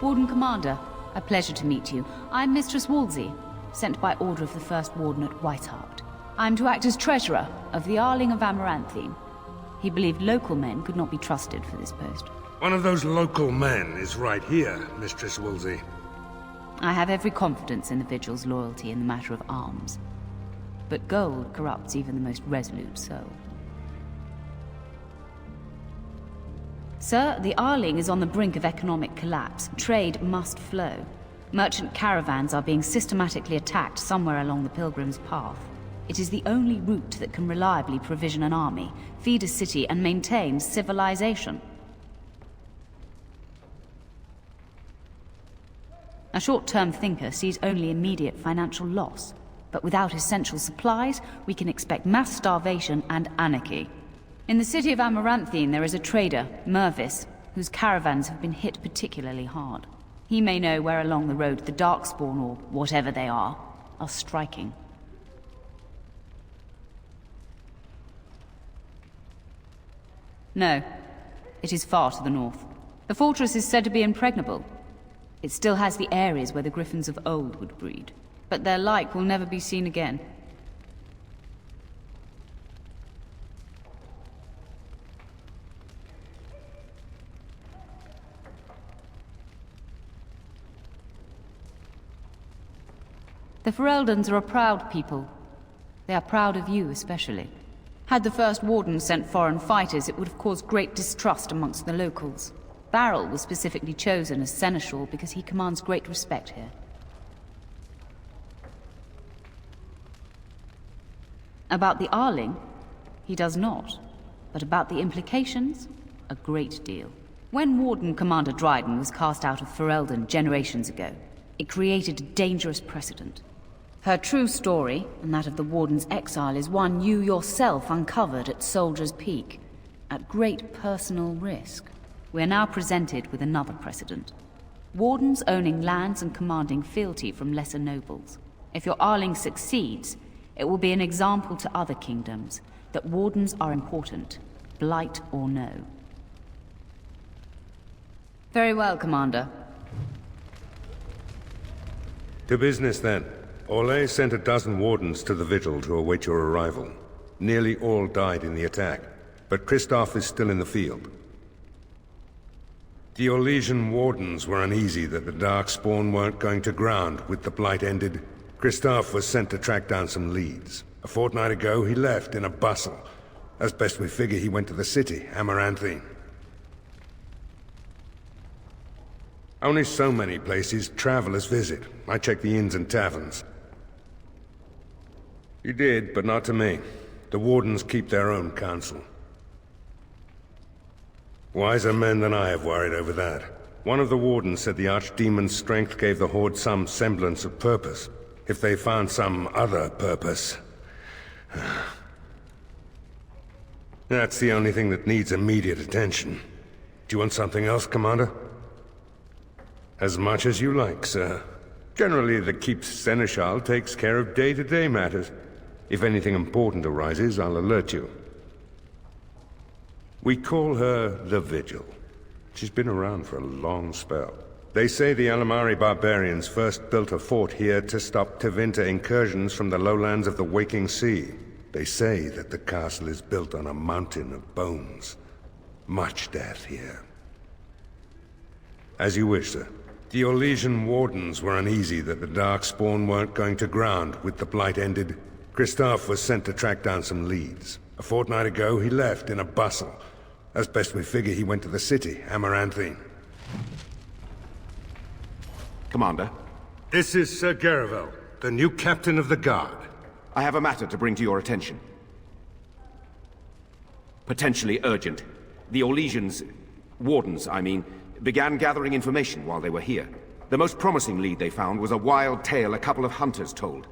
Warden Commander, a pleasure to meet you. I'm Mistress Wolsey, sent by order of the First Warden at Whitehart. I'm to act as treasurer of the Arling of Amaranthine. He believed local men could not be trusted for this post. One of those local men is right here, Mistress Wolsey. I have every confidence in the Vigil's loyalty in the matter of arms. But gold corrupts even the most resolute soul. Sir, the Arling is on the brink of economic collapse. Trade must flow. Merchant caravans are being systematically attacked somewhere along the Pilgrim's Path. It is the only route that can reliably provision an army, feed a city, and maintain civilization. A short-term thinker sees only immediate financial loss. But without essential supplies, we can expect mass starvation and anarchy. In the city of Amaranthine, there is a trader, Mervis, whose caravans have been hit particularly hard. He may know where along the road the Darkspawn, or whatever they are striking. No. It is far to the north. The fortress is said to be impregnable. It still has the areas where the griffins of old would breed. But their like will never be seen again. The Fereldans are a proud people. They are proud of you especially. Had the First Warden sent foreign fighters, it would have caused great distrust amongst the locals. Barrel was specifically chosen as seneschal because he commands great respect here. About the Arling, he does not. But about the implications, a great deal. When Warden Commander Dryden was cast out of Ferelden generations ago, it created a dangerous precedent. Her true story, and that of the Warden's exile, is one you yourself uncovered at Soldier's Peak, at great personal risk. We are now presented with another precedent. Wardens owning lands and commanding fealty from lesser nobles. If your Arling succeeds, it will be an example to other kingdoms that wardens are important, blight or no. Very well, Commander. To business, then. Orlais sent a dozen wardens to the Vigil to await your arrival. Nearly all died in the attack, but Kristoff is still in the field. The Orlesian wardens were uneasy that the Darkspawn weren't going to ground with the Blight ended. Kristoff was sent to track down some leads. A fortnight ago, he left in a bustle. As best we figure, he went to the city, Amaranthine. Only so many places travelers visit. I checked the inns and taverns. You did, but not to me. The wardens keep their own counsel. Wiser men than I have worried over that. One of the wardens said the Archdemon's strength gave the Horde some semblance of purpose. If they found some other purpose... That's the only thing that needs immediate attention. Do you want something else, Commander? As much as you like, sir. Generally, the Keep's Seneschal takes care of day-to-day matters. If anything important arises, I'll alert you. We call her the Vigil. She's been around for a long spell. They say the Alamari barbarians first built a fort here to stop Tevinter incursions from the lowlands of the Waking Sea. They say that the castle is built on a mountain of bones. Much death here. As you wish, sir. The Orlesian wardens were uneasy that the Darkspawn weren't going to ground with the Blight ended. Kristoff was sent to track down some leads. A fortnight ago, he left in a bustle. As best we figure, he went to the city, Amaranthine. Commander? This is Sir Garavel, the new captain of the guard. I have a matter to bring to your attention. Potentially urgent. The Orlesians, wardens, I mean, began gathering information while they were here. The most promising lead they found was a wild tale a couple of hunters told.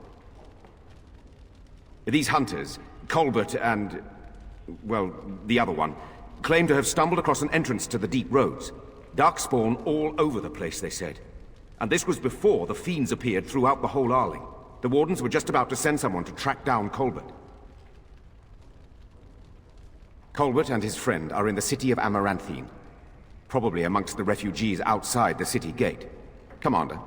These hunters, Colbert and... well, the other one, claim to have stumbled across an entrance to the deep roads. Darkspawn all over the place, they said. And this was before the fiends appeared throughout the whole Arling. The wardens were just about to send someone to track down Colbert. Colbert and his friend are in the city of Amaranthine. Probably amongst the refugees outside the city gate. Commander.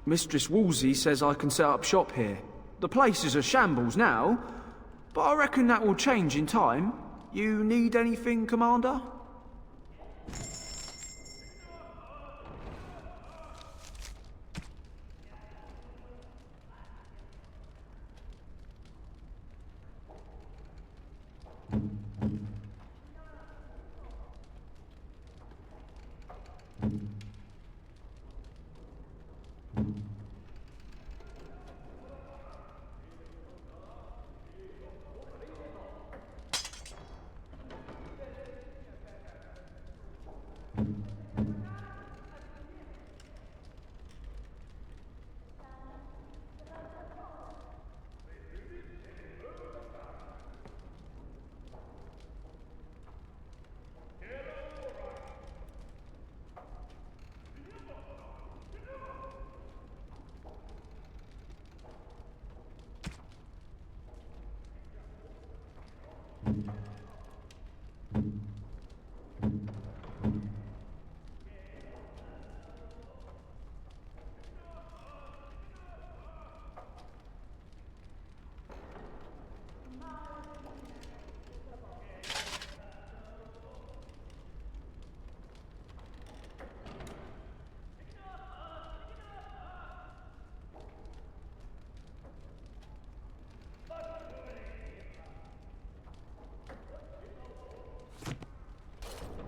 Mistress Wolsey says I can set up shop here. The place is a shambles now, but I reckon that will change in time. You need anything, Commander?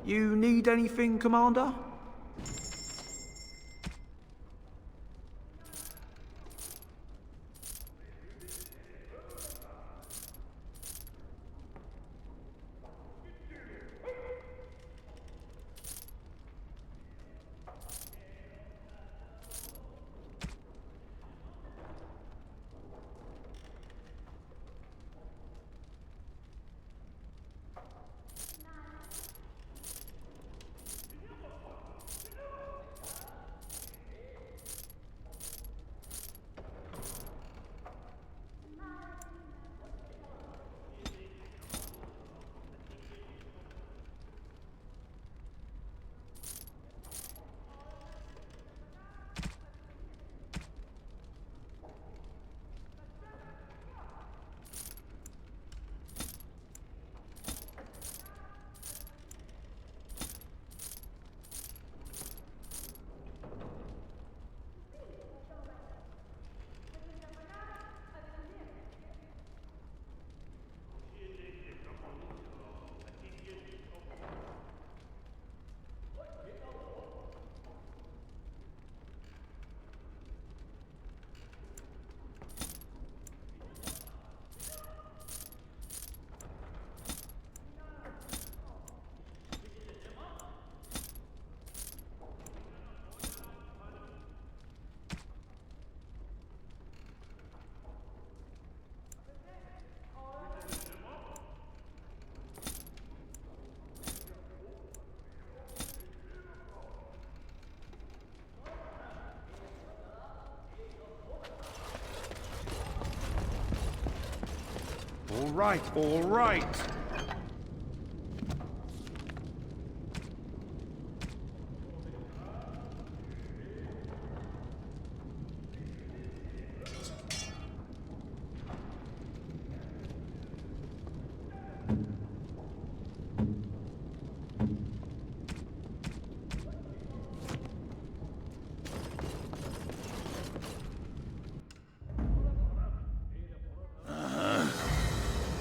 You need anything, Commander? All right, all right.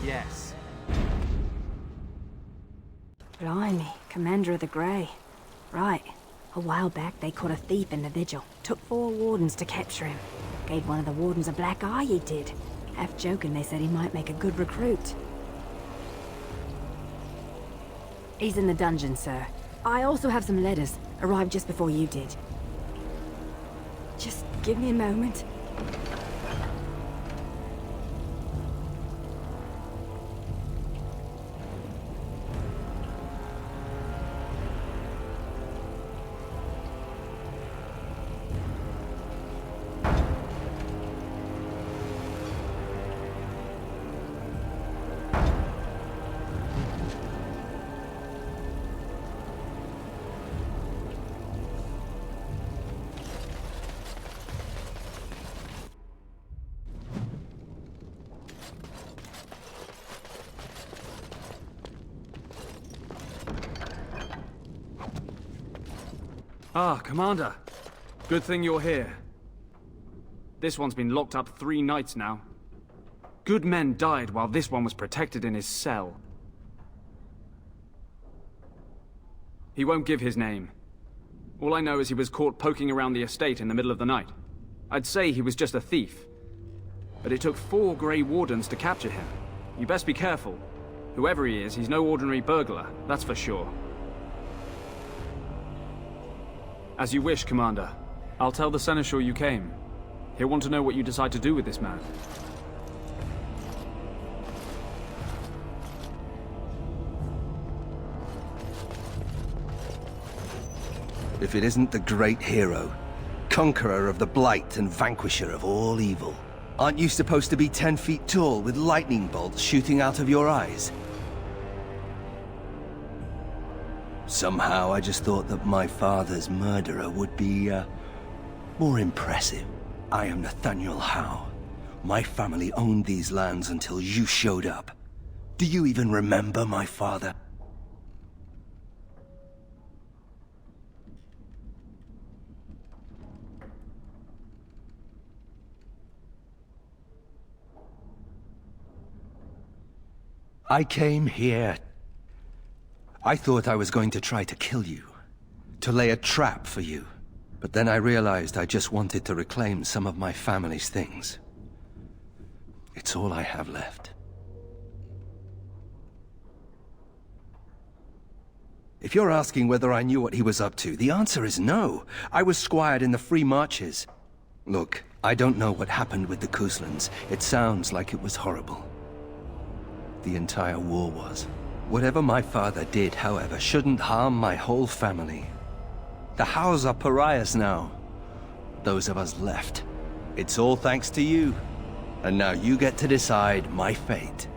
Yes. Blimey, Commander of the Grey. Right. A while back they caught a thief in the vigil. Took 4 wardens to capture him. Gave one of the wardens a black eye, he did. Half joking, they said he might make a good recruit. He's in the dungeon, sir. I also have some letters. Arrived just before you did. Just give me a moment. Ah, Commander. Good thing you're here. This one's been locked up 3 nights now. Good men died while this one was protected in his cell. He won't give his name. All I know is he was caught poking around the estate in the middle of the night. I'd say he was just a thief. But it took 4 Grey Wardens to capture him. You best be careful. Whoever he is, he's no ordinary burglar, that's for sure. As you wish, Commander. I'll tell the Seneschal you came. He'll want to know what you decide to do with this man. If it isn't the great hero, conqueror of the Blight and vanquisher of all evil. Aren't you supposed to be 10 feet tall with lightning bolts shooting out of your eyes? Somehow I just thought that my father's murderer would be, more impressive. I am Nathaniel Howe. My family owned these lands until you showed up. Do you even remember my father? I came here. I thought I was going to try to kill you, to lay a trap for you. But then I realized I just wanted to reclaim some of my family's things. It's all I have left. If you're asking whether I knew what he was up to, the answer is no. I was squired in the Free Marches. Look, I don't know what happened with the Kuslans. It sounds like it was horrible. The entire war was. Whatever my father did, however, shouldn't harm my whole family. The Howes are pariahs now. Those of us left. It's all thanks to you. And now you get to decide my fate.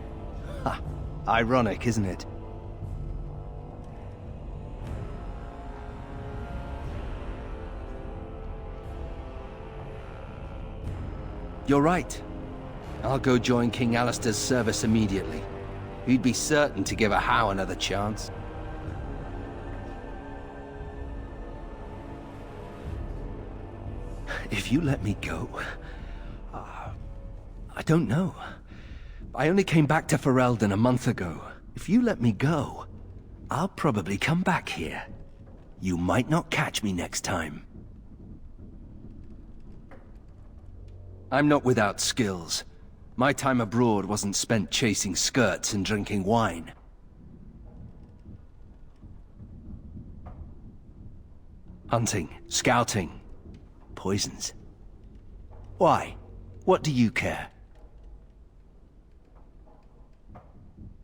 Ha! Ironic, isn't it? You're right. I'll go join King Alistair's service immediately. He'd be certain to give a Howe another chance. If you let me go... I don't know. I only came back to Ferelden a month ago. If you let me go, I'll probably come back here. You might not catch me next time. I'm not without skills. My time abroad wasn't spent chasing skirts and drinking wine. Hunting, scouting, poisons. Why? What do you care?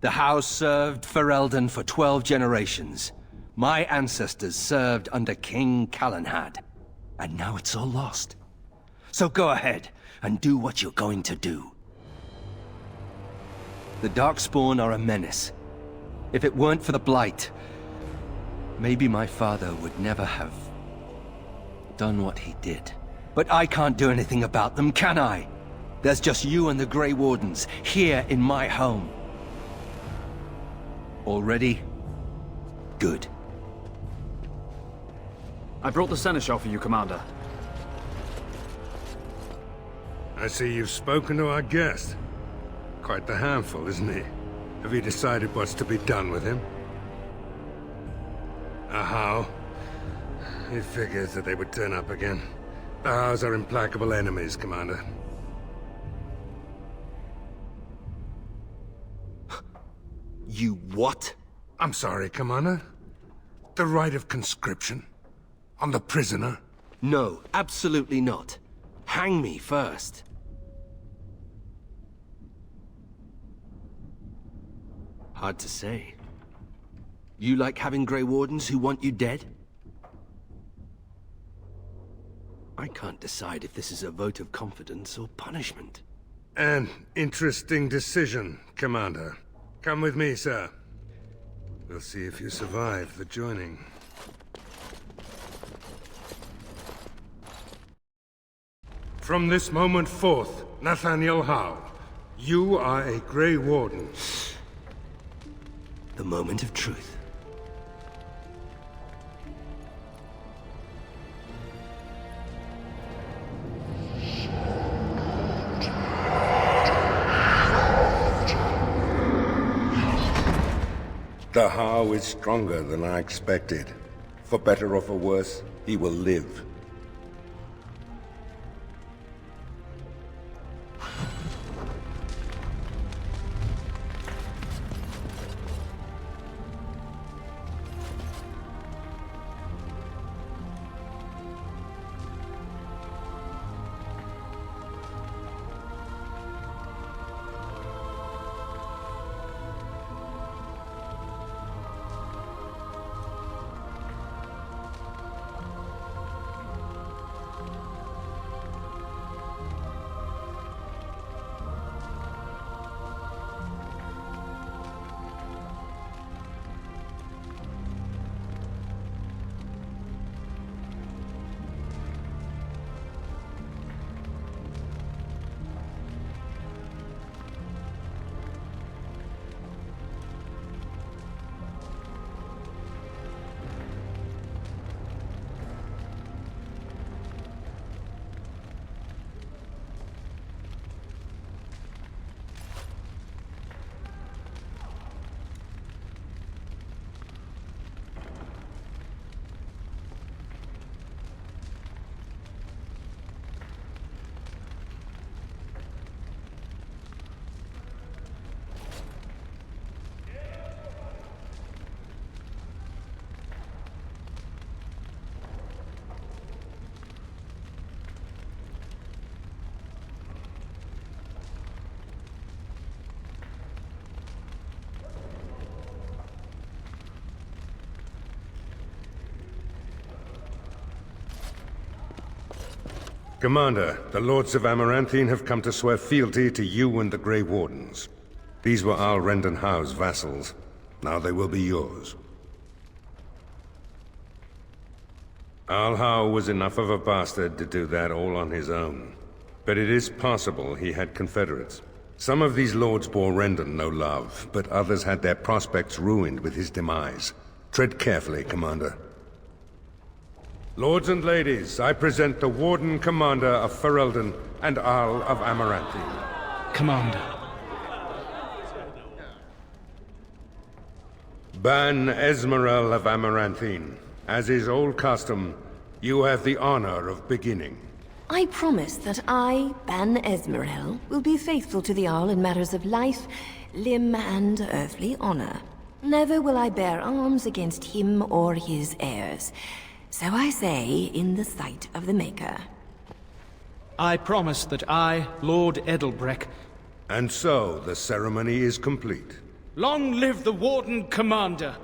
The house served Ferelden for 12 generations. My ancestors served under King Calenhad. And now it's all lost. So go ahead and do what you're going to do. The Darkspawn are a menace. If it weren't for the Blight, maybe my father would never have done what he did. But I can't do anything about them, can I? There's just you and the Grey Wardens here in my home. All ready? Good. I brought the Seneschal for you, Commander. I see you've spoken to our guest. Quite the handful, isn't he? Have you decided what's to be done with him? A Howe? It figures that they would turn up again. The Howes are implacable enemies, Commander. You what? I'm sorry, Commander. The right of conscription? On the prisoner? No, absolutely not. Hang me first. Hard to say. You like having Grey Wardens who want you dead? I can't decide if this is a vote of confidence or punishment. An interesting decision, Commander. Come with me, sir. We'll see if you survive the joining. From this moment forth, Nathaniel Howe, you are a Grey Warden. The moment of truth. The How is stronger than I expected. For better or for worse, he will live. Commander, the Lords of Amaranthine have come to swear fealty to you and the Grey Wardens. These were Al Rendon Howe's vassals. Now they will be yours. Al Howe was enough of a bastard to do that all on his own. But it is possible he had confederates. Some of these lords bore Rendon no love, but others had their prospects ruined with his demise. Tread carefully, Commander. Lords and ladies, I present the Warden Commander of Ferelden and Arl of Amaranthine. Commander. Ban Esmerel of Amaranthine. As is old custom, you have the honor of beginning. I promise that I, Ban Esmerel, will be faithful to the Arl in matters of life, limb, and earthly honor. Never will I bear arms against him or his heirs. So I say, in the sight of the Maker. I promise that I, Lord Edelbreck... And so, the ceremony is complete. Long live the Warden Commander!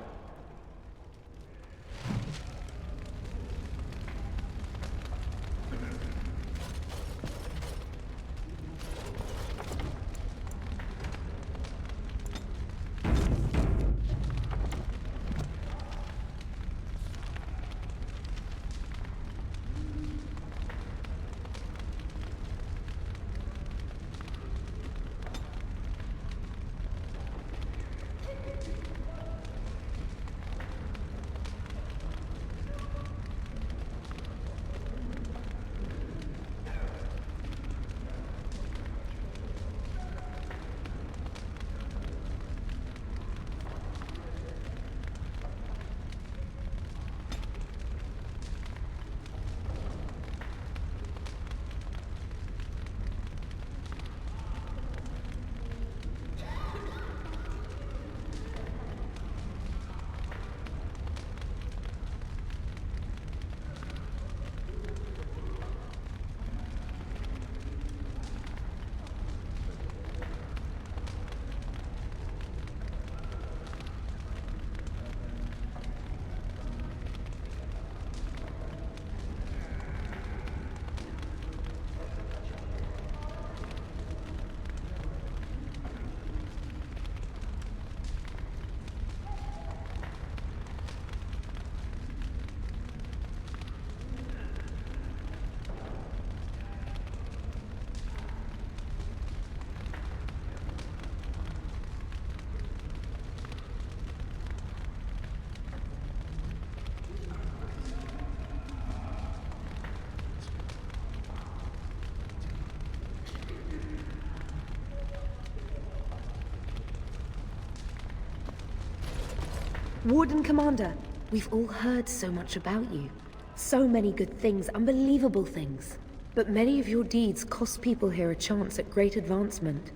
Warden Commander, we've all heard so much about you. So many good things, unbelievable things. But many of your deeds cost people here a chance at great advancement.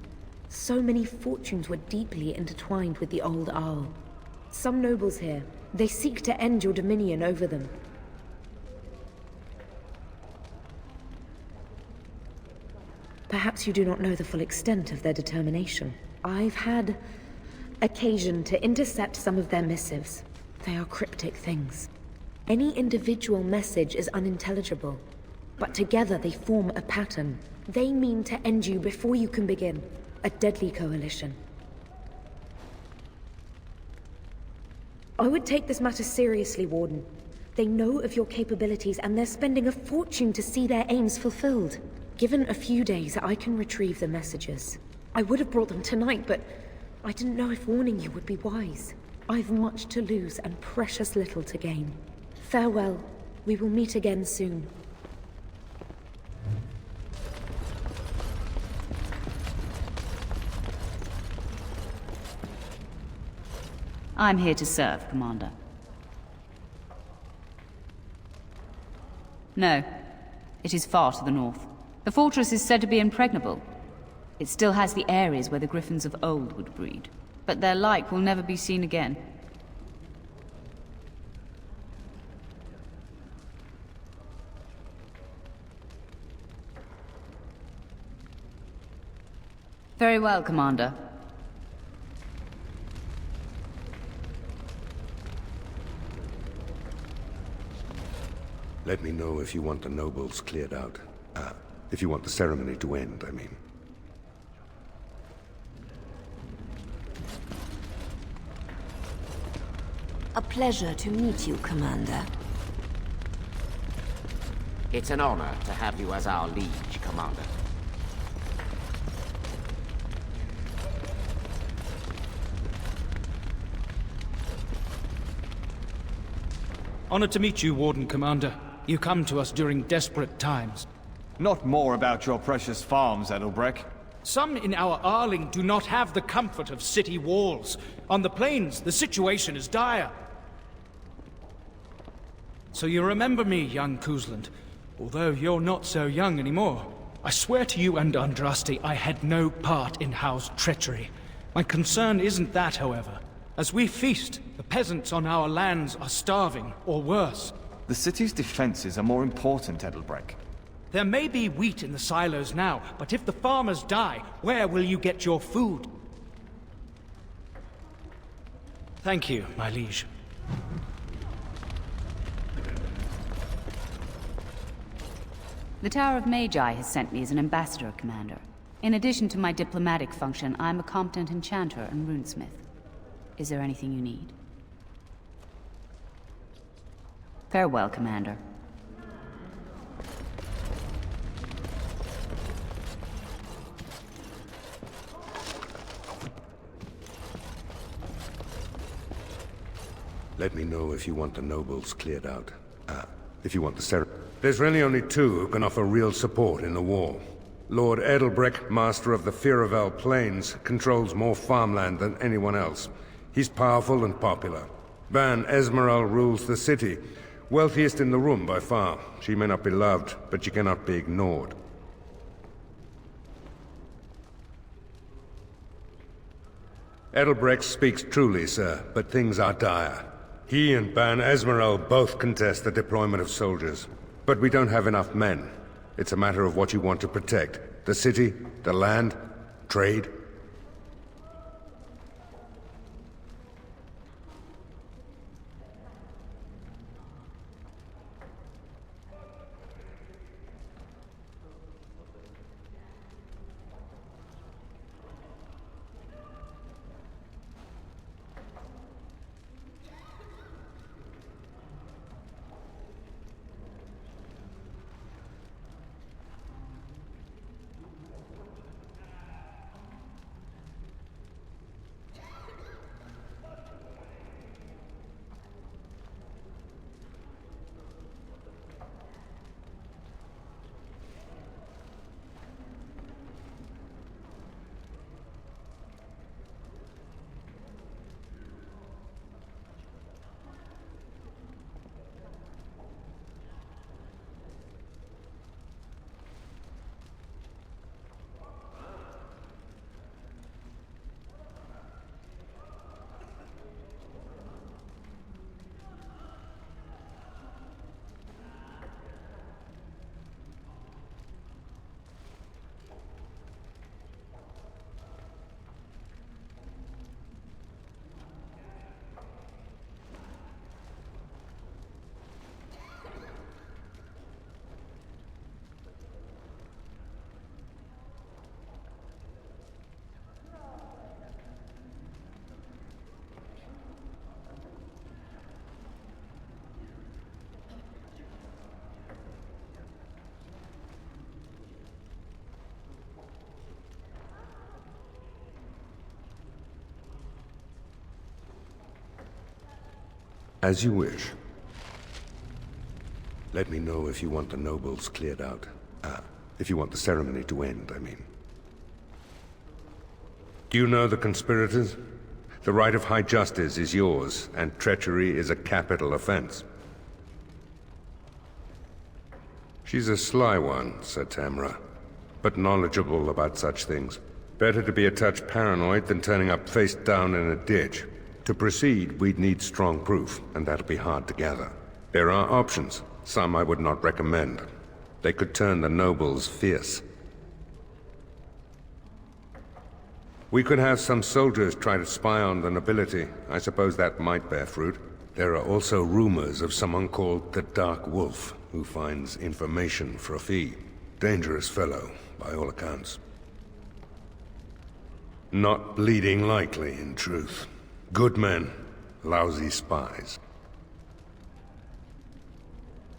So many fortunes were deeply intertwined with the old Arl. Some nobles here, they seek to end your dominion over them. Perhaps you do not know the full extent of their determination. I've had occasion to intercept some of their missives. They are cryptic things. Any individual message is unintelligible, but together they form a pattern. They mean to end you before you can begin. A deadly coalition. I would take this matter seriously, Warden. They know of your capabilities and they're spending a fortune to see their aims fulfilled. Given a few days, I can retrieve the messages. I would have brought them tonight, but I didn't know if warning you would be wise. I've much to lose and precious little to gain. Farewell. We will meet again soon. I'm here to serve, Commander. No. It is far to the north. The fortress is said to be impregnable. It still has the areas where the griffins of old would breed, but their like will never be seen again. Very well, Commander. Let me know if you want the nobles cleared out. If you want the ceremony to end, I mean. A pleasure to meet you, Commander. It's an honor to have you as our liege, Commander. Honored to meet you, Warden Commander. You come to us during desperate times. Not more about your precious farms, Edelbreck. Some in our Arling do not have the comfort of city walls. On the plains, the situation is dire. So you remember me, young Kuzland, although you're not so young anymore. I swear to you and Andraste I had no part in Howe's treachery. My concern isn't that, however. As we feast, the peasants on our lands are starving, or worse. The city's defenses are more important, Edelbreck. There may be wheat in the silos now, but if the farmers die, where will you get your food? Thank you, my liege. The Tower of Magi has sent me as an ambassador, Commander. In addition to my diplomatic function, I'm a competent enchanter and runesmith. Is there anything you need? Farewell, Commander. Let me know if you want the nobles cleared out. If you want the ceremony. There's really only two who can offer real support in the war. Lord Edelbreck, master of the Firavel Plains, controls more farmland than anyone else. He's powerful and popular. Ban Esmeralda rules the city. Wealthiest in the room by far. She may not be loved, but she cannot be ignored. Edelbreck speaks truly, sir, but things are dire. He and Ban Esmeralda both contest the deployment of soldiers. But we don't have enough men. It's a matter of what you want to protect. The city, the land, trade. As you wish. Let me know if you want the nobles cleared out. If you want the ceremony to end, I mean. Do you know the conspirators? The right of high justice is yours, and treachery is a capital offense. She's a sly one, said Tamra, but knowledgeable about such things. Better to be a touch paranoid than turning up face down in a ditch. To proceed, we'd need strong proof, and that'll be hard to gather. There are options, some I would not recommend. They could turn the nobles fierce. We could have some soldiers try to spy on the nobility. I suppose that might bear fruit. There are also rumors of someone called the Dark Wolf, who finds information for a fee. Dangerous fellow, by all accounts. Not bleeding likely, in truth. Good men, lousy spies.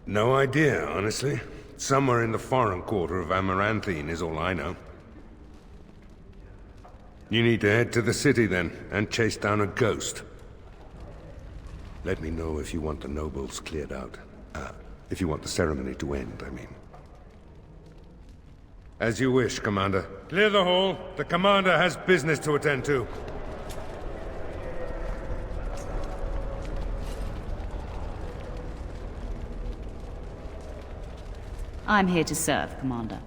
No idea, honestly. Somewhere in the foreign quarter of Amaranthine is all I know. You need to head to the city then, and chase down a ghost. Let me know if you want the nobles cleared out. If you want the ceremony to end, I mean. As you wish, Commander. Clear the hall. The Commander has business to attend to. I'm here to serve, Commander.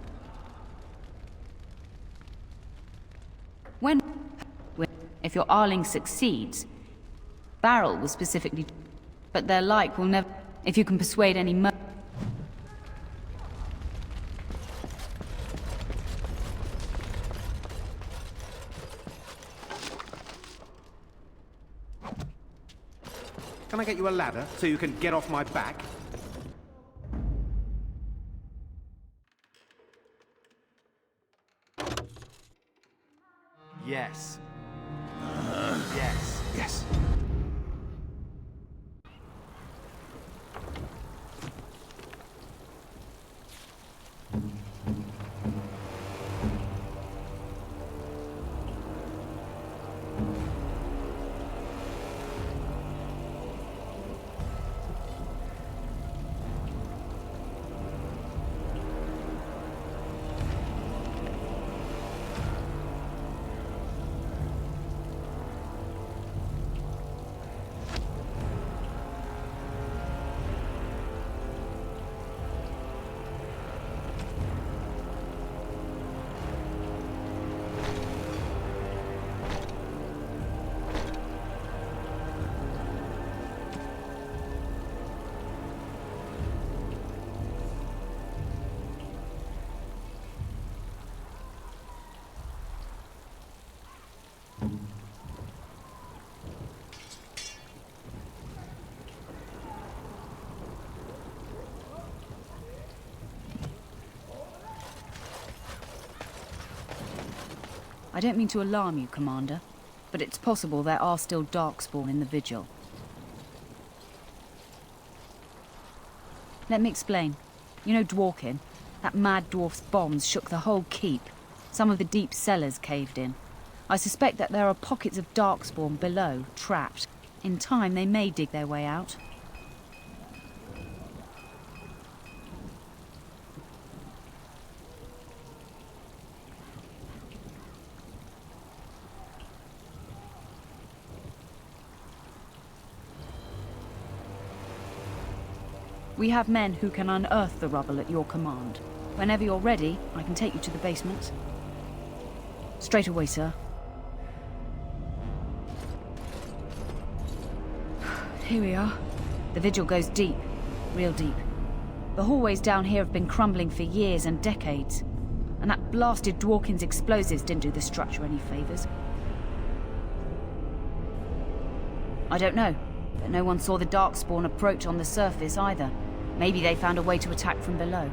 If your Arling succeeds, Barrel will specifically... But their like will never... If you can persuade any Can I get you a ladder so you can get off my back? Yes. Yes. Yes. I don't mean to alarm you, Commander, but it's possible there are still Darkspawn in the Vigil. Let me explain. You know Dworkin? That mad dwarf's bombs shook the whole keep. Some of the deep cellars caved in. I suspect that there are pockets of Darkspawn below, trapped. In time, they may dig their way out. We have men who can unearth the rubble at your command. Whenever you're ready, I can take you to the basement. Straight away, sir. Here we are. The vigil goes deep, real deep. The hallways down here have been crumbling for years and decades. And that blasted Dworkin's explosives didn't do the structure any favors. I don't know, but no one saw the Darkspawn approach on the surface either. Maybe they found a way to attack from below.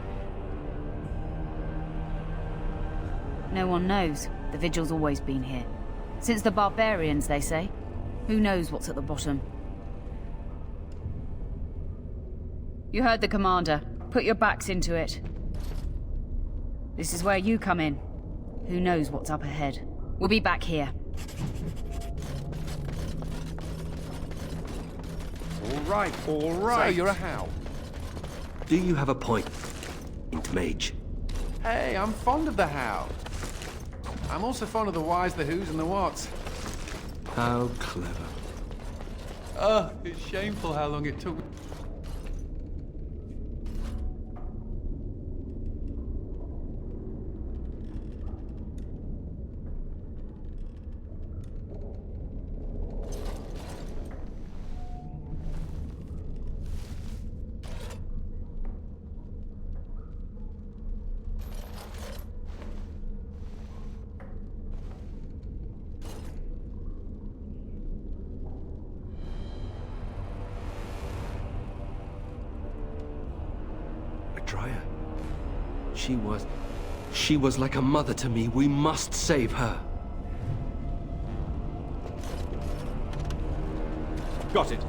No one knows. The Vigil's always been here. Since the barbarians, they say. Who knows what's at the bottom? You heard the commander. Put your backs into it. This is where you come in. Who knows what's up ahead? We'll be back here. all right. So you're a How. Do you have a point, Mage? Hey, I'm fond of the How. I'm also fond of the whys, the whos, and the whats. How clever. It's shameful how long it took. Dryer. She was like a mother to me. We must save her. Got it.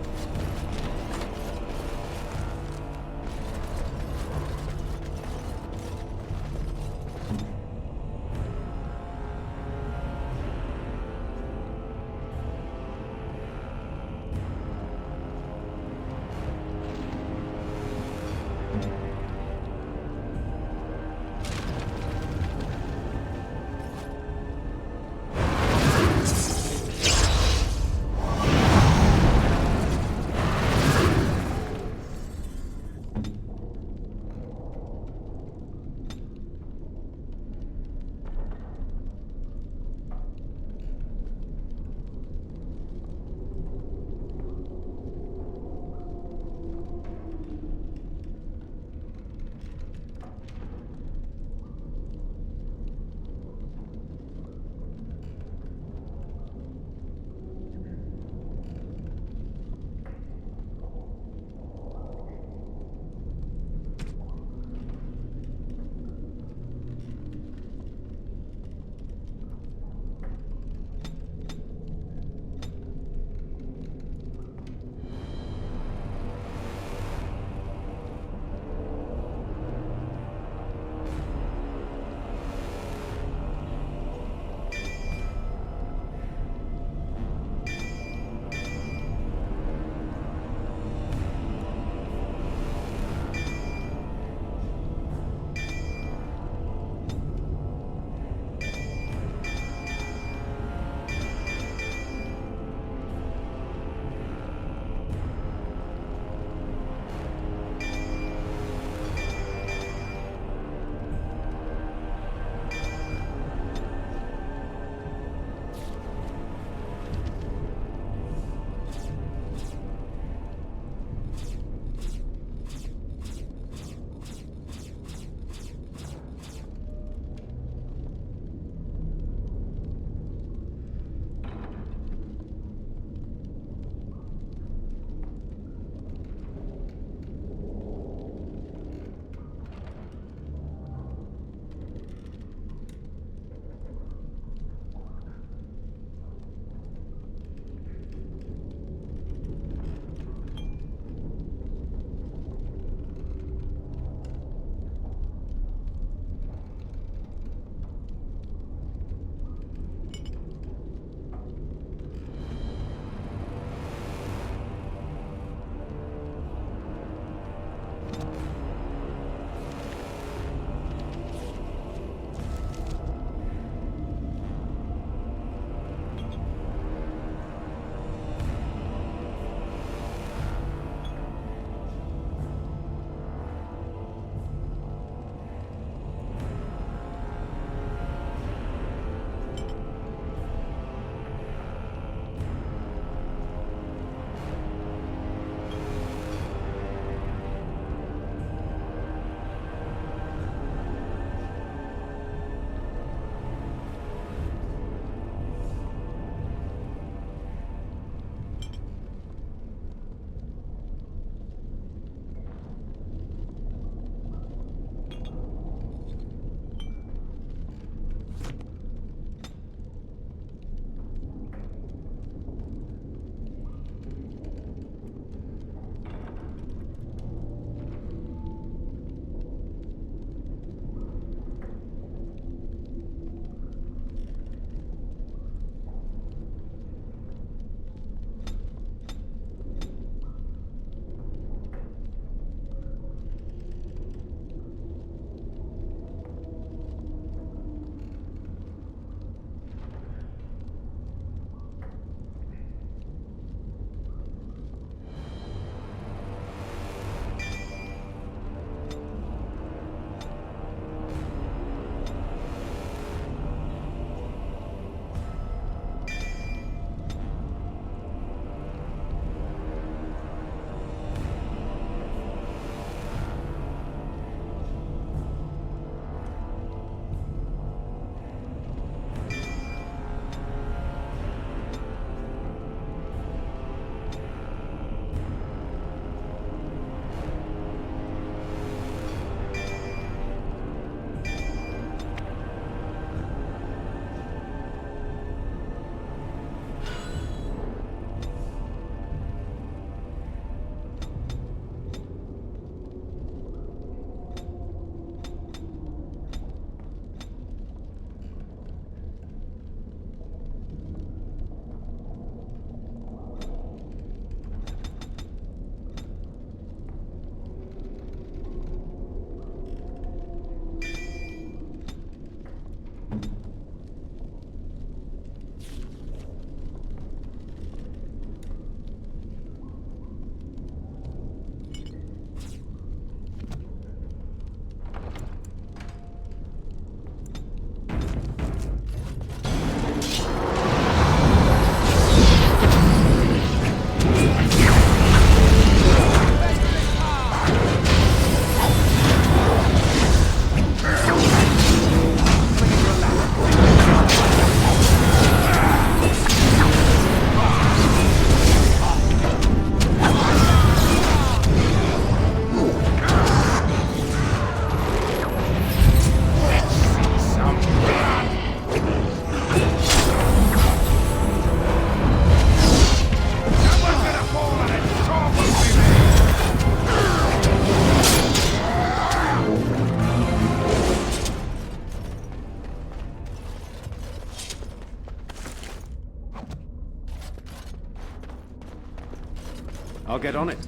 I'll get on it.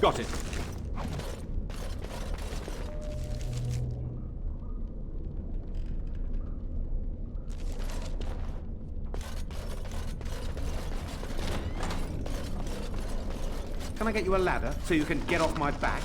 Got it. Can I get you a ladder so you can get off my back?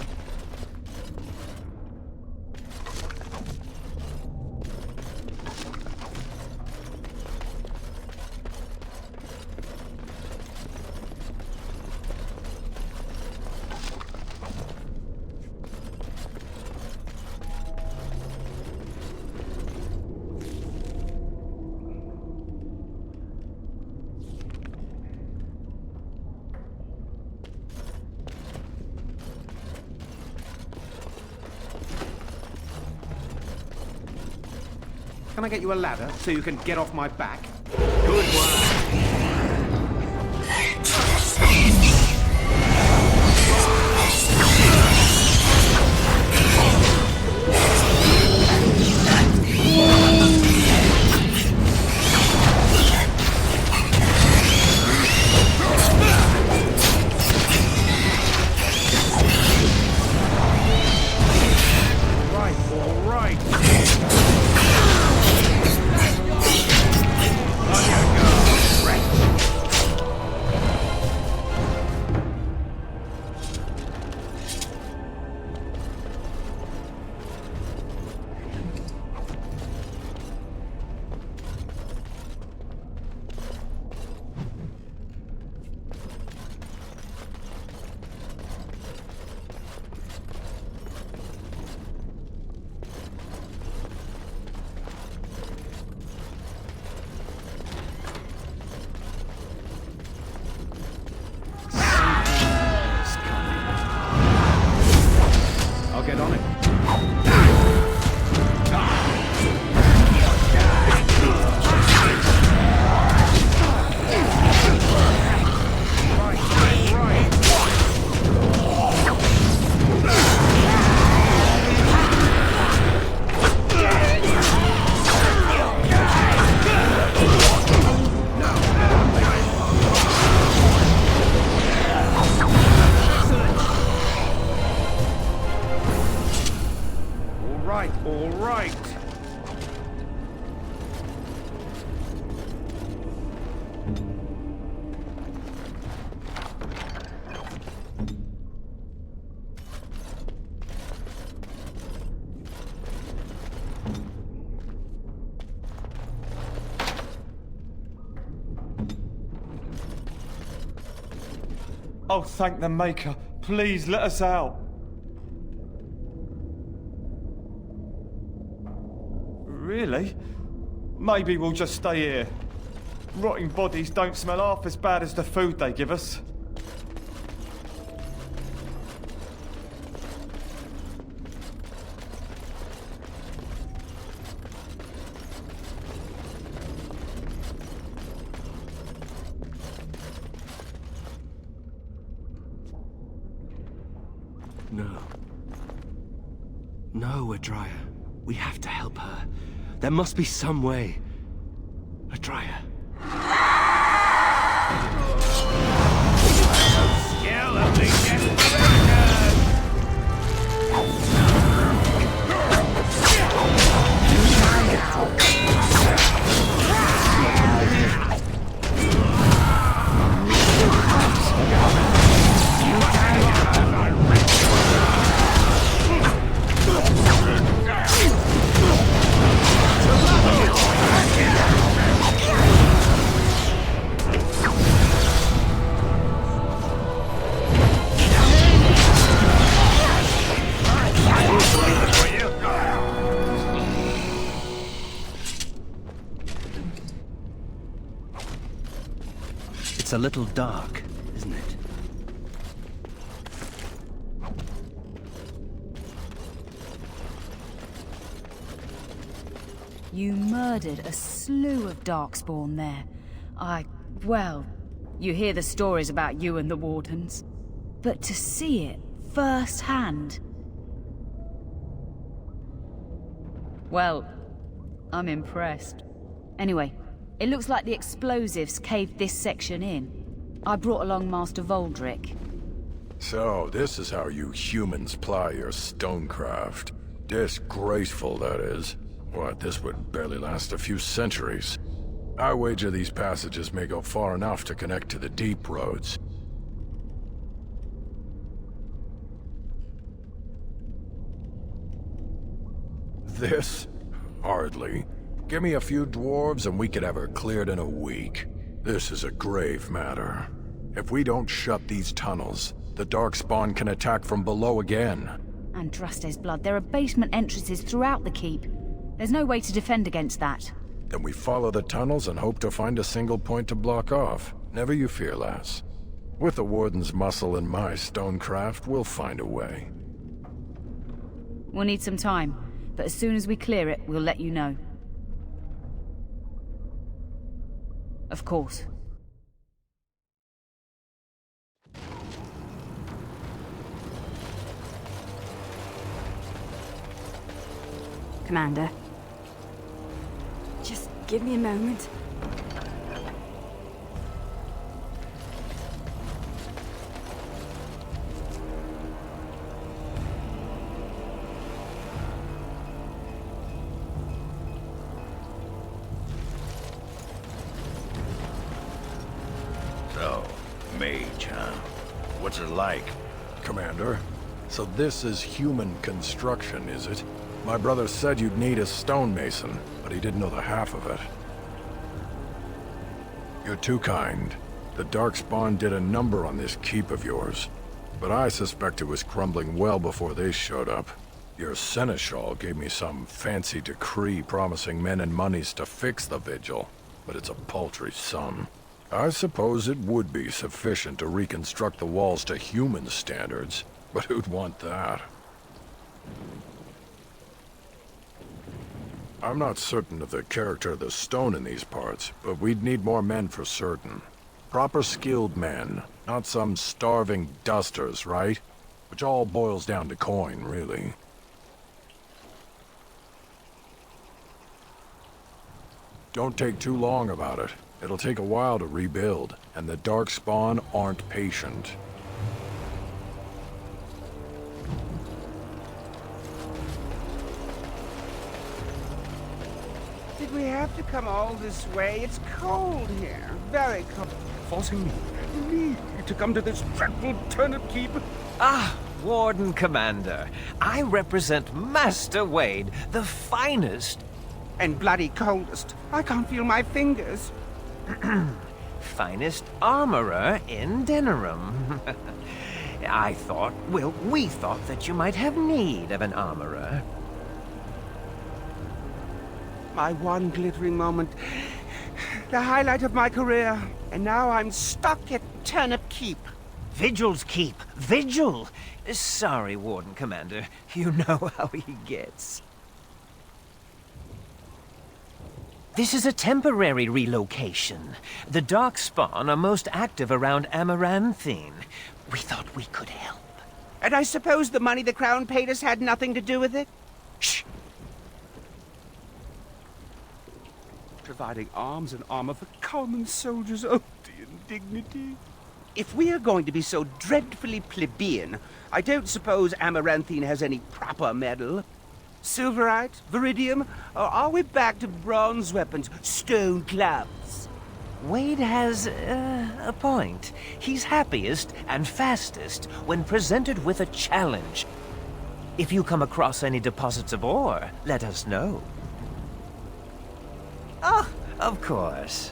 Can I get you a ladder so you can get off my back? Good work. I'll get on it. All right. Oh, thank the Maker. Please let us out. Really? Maybe we'll just stay here. Rotting bodies don't smell half as bad as the food they give us. No. No, Adria. We have to help her. There must be some way. Adria. Skill of the desperation! It's a little dark, isn't it? You murdered a slew of Darkspawn there. Well, you hear the stories about you and the Wardens. But to see it firsthand... Well, I'm impressed. Anyway, it looks like the explosives caved this section in. I brought along Master Voldrick. So, this is how you humans ply your stonecraft. Disgraceful, that is. What, this would barely last a few centuries. I wager these passages may go far enough to connect to the deep roads. This? Hardly. Give me a few dwarves and we could have her cleared in a week. This is a grave matter. If we don't shut these tunnels, the Darkspawn can attack from below again. Andraste's blood. There are basement entrances throughout the keep. There's no way to defend against that. Then we follow the tunnels and hope to find a single point to block off. Never you fear, lass. With the Warden's muscle and my stonecraft, we'll find a way. We'll need some time, but as soon as we clear it, we'll let you know. Of course. Commander. Just give me a moment. So, mage, huh? What's it like? Commander, so this is human construction, is it? My brother said you'd need a stonemason, but he didn't know the half of it. You're too kind. The Darkspawn did a number on this keep of yours, but I suspect it was crumbling well before they showed up. Your seneschal gave me some fancy decree promising men and monies to fix the vigil, but it's a paltry sum. I suppose it would be sufficient to reconstruct the walls to human standards, but who'd want that? I'm not certain of the character of the stone in these parts, but we'd need more men for certain. Proper skilled men, not some starving dusters, right? Which all boils down to coin, really. Don't take too long about it. It'll take a while to rebuild, and the Darkspawn aren't patient. Did we have to come all this way? It's cold here. Very cold. Forcing me to come to this dreadful turnip keep. Ah, Warden Commander. I represent Master Wade, the finest... And bloody coldest. I can't feel my fingers. finest armorer in Denerim. we thought that you might have need of an armorer. My one glittering moment. The highlight of my career. And now I'm stuck at Turnip Keep. Vigil's Keep. Vigil! Sorry, Warden Commander. You know how he gets. This is a temporary relocation. The Darkspawn are most active around Amaranthine. We thought we could help. And I suppose the money the Crown paid us had nothing to do with it? Shh! Providing arms and armor for common soldiers. Oh, the indignity. If we are going to be so dreadfully plebeian, I don't suppose Amaranthine has any proper medal. Silverite? Viridium? Or are we back to bronze weapons, stone clubs? Wade has a point. He's happiest and fastest when presented with a challenge. If you come across any deposits of ore, let us know. Oh, of course.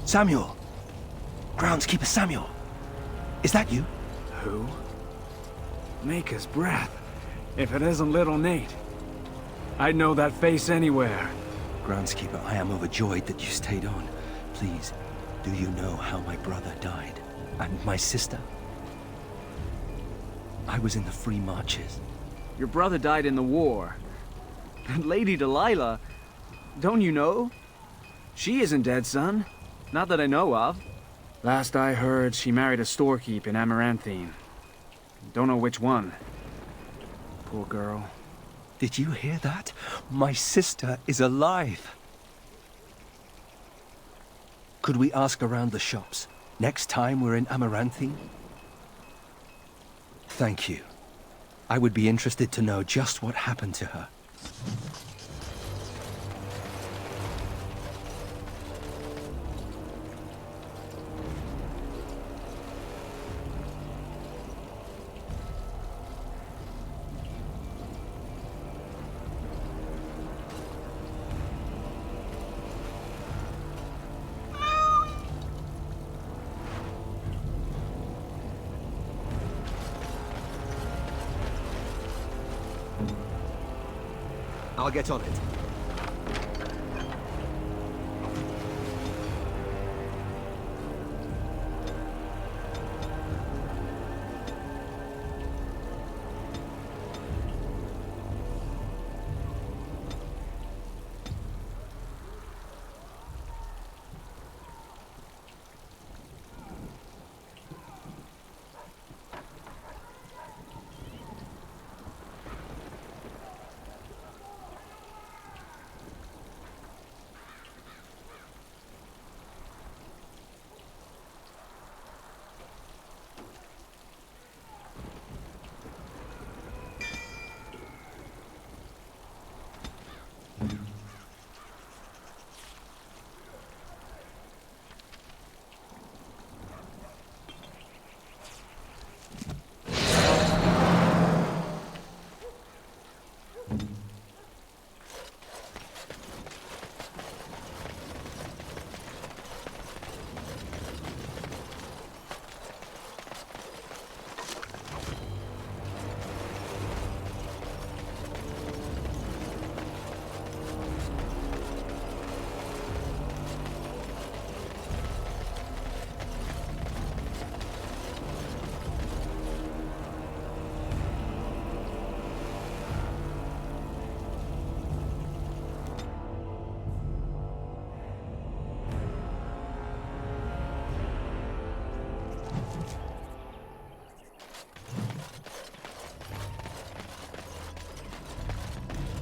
Samuel! Groundskeeper Samuel! Is that you? Who? Maker's breath. If it isn't little Nate. I'd know that face anywhere. Groundskeeper, I am overjoyed that you stayed on. Please, do you know how my brother died? And my sister? I was in the Free Marches. Your brother died in the war. And Lady Delilah, don't you know? She isn't dead, son. Not that I know of. Last I heard, she married a storekeep in Amaranthine. Don't know which one. Poor girl. Did you hear that? My sister is alive. Could we ask around the shops? Next time we're in Amaranthine? Thank you. I would be interested to know just what happened to her. I'll get on it.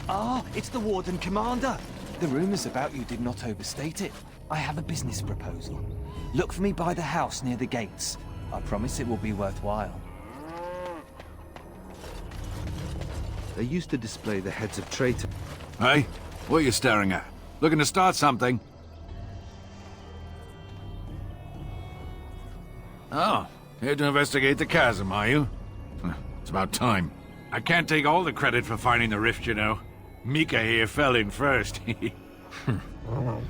Ah, it's the Warden Commander. The rumors about you did not overstate it. I have a business proposal. Look for me by the house near the gates. I promise it will be worthwhile. They used to display the heads of traitors. Hey, what are you staring at? Looking to start something? Oh, here to investigate the chasm, are you? It's about time. I can't take all the credit for finding the rift, you know. Mika here fell in first. Well,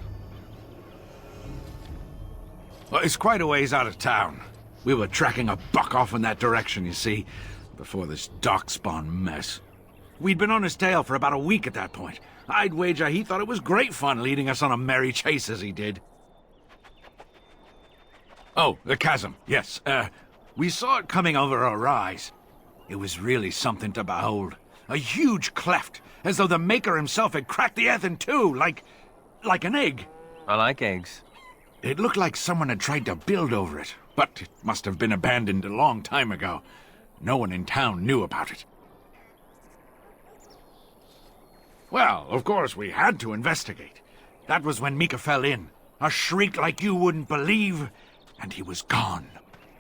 it's quite a ways out of town. We were tracking a buck off in that direction, you see, before this darkspawn mess. We'd been on his tail for about a week at that point. I'd wager he thought it was great fun leading us on a merry chase as he did. Oh, the chasm, yes. We saw it coming over a rise. It was really something to behold. A huge cleft, as though the Maker himself had cracked the earth in two, like an egg. I like eggs. It looked like someone had tried to build over it, but it must have been abandoned a long time ago. No one in town knew about it. Well, of course, we had to investigate. That was when Mika fell in. A shriek like you wouldn't believe, and he was gone.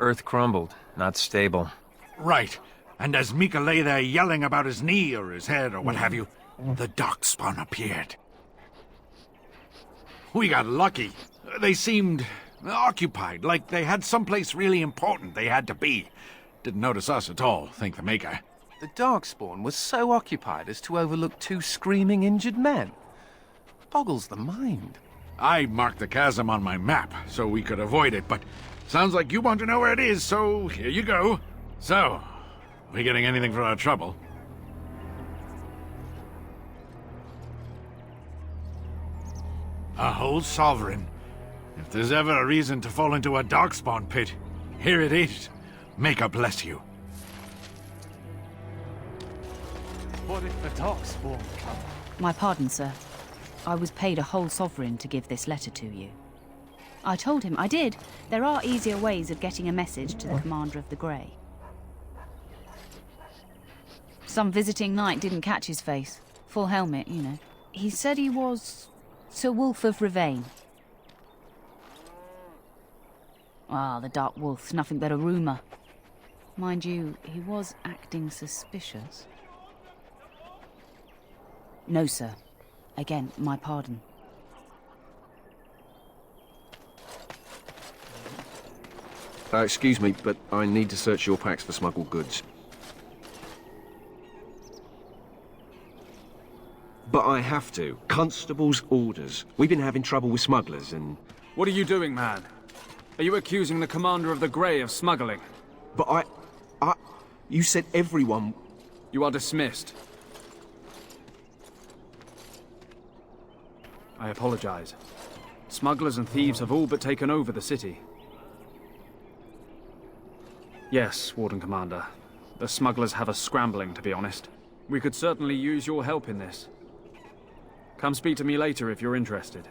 Earth crumbled, not stable. Right. And as Mika lay there yelling about his knee or his head or what have you, the darkspawn appeared. We got lucky. They seemed occupied, like they had someplace really important they had to be. Didn't notice us at all, thank the Maker. The Darkspawn was so occupied as to overlook two screaming injured men. Boggles the mind. I marked the chasm on my map so we could avoid it, but sounds like you want to know where it is, so here you go. So, we getting anything for our trouble? A whole sovereign. If there's ever a reason to fall into a darkspawn pit, here it is. Make a bless you. What if the darkspawn come? My pardon, sir. I was paid a whole sovereign to give this letter to you. I told him I did. There are easier ways of getting a message to the Commander of the Grey. Some visiting knight didn't catch his face. Full helmet, you know. He said he was Sir Wolf of Ravain. Ah, the Dark Wolf's nothing but a rumour. Mind you, he was acting suspicious. No, sir. Again, my pardon. Excuse me, but I need to search your packs for smuggled goods. But I have to. Constable's orders. We've been having trouble with smugglers and... What are you doing, man? Are you accusing the Commander of the Grey of smuggling? But you said everyone... You are dismissed. I apologize. Smugglers and thieves have all but taken over the city. Yes, Warden Commander. The smugglers have us scrambling, to be honest. We could certainly use your help in this. Come speak to me later if you're interested.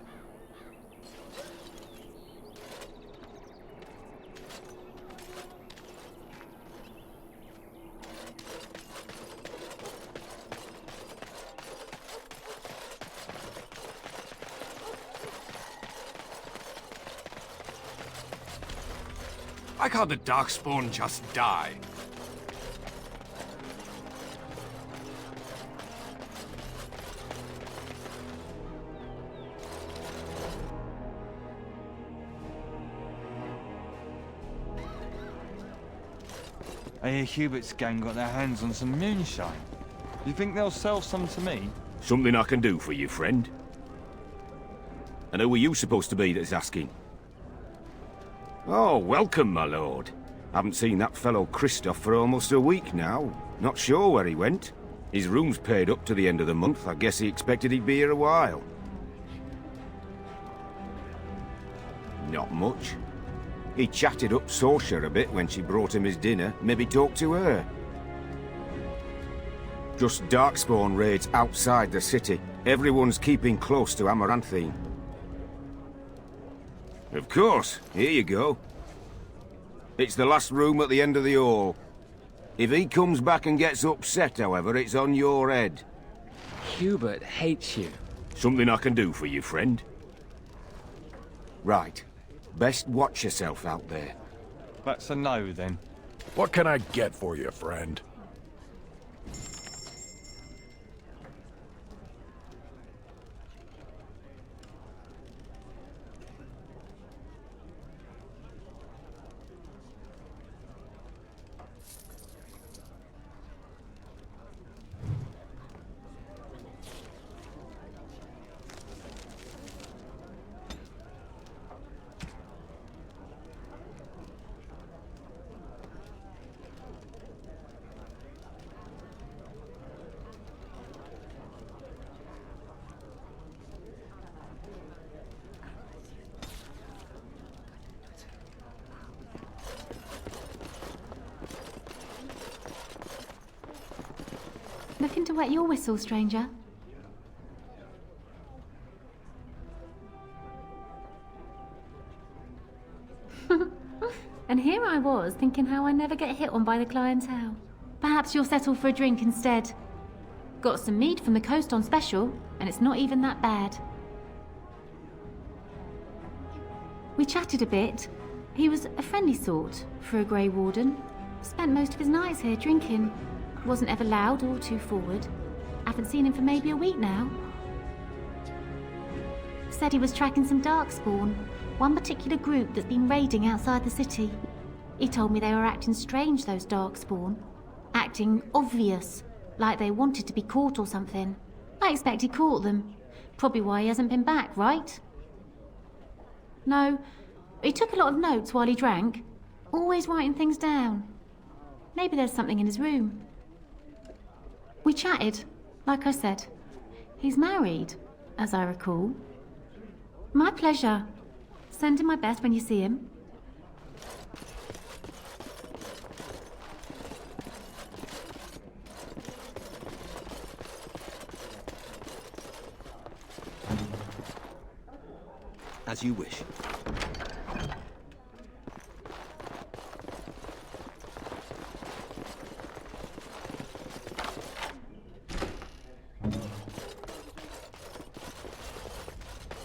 I can't the Darkspawn just die? I hear Hubert's gang got their hands on some moonshine. You think they'll sell some to me? Something I can do for you, friend. And who are you supposed to be that's asking? Oh, welcome, my lord. Haven't seen that fellow Christoph for almost a week now. Not sure where he went. His room's paid up to the end of the month. I guess he expected he'd be here a while. Not much. He chatted up Sorsha a bit when she brought him his dinner. Maybe talked to her. Just Darkspawn raids outside the city. Everyone's keeping close to Amaranthine. Of course. Here you go. It's the last room at the end of the hall. If he comes back and gets upset, however, it's on your head. Hubert hates you. Something I can do for you, friend. Right. Best watch yourself out there. That's a no, then. What can I get for you, friend? Nothing to wet your whistle, stranger. And here I was, thinking how I never get hit on by the clientele. Perhaps you'll settle for a drink instead. Got some mead from the coast on special, and it's not even that bad. We chatted a bit. He was a friendly sort for a Grey Warden. Spent most of his nights here drinking. Wasn't ever loud or too forward. Haven't seen him for maybe a week now. Said he was tracking some Darkspawn, one particular group that's been raiding outside the city. He told me they were acting strange, those Darkspawn. Acting obvious, like they wanted to be caught or something. I expect he caught them. Probably why he hasn't been back, right? No, he took a lot of notes while he drank. Always writing things down. Maybe there's something in his room. We chatted, like I said. He's married, as I recall. My pleasure. Send him my best when you see him. As you wish.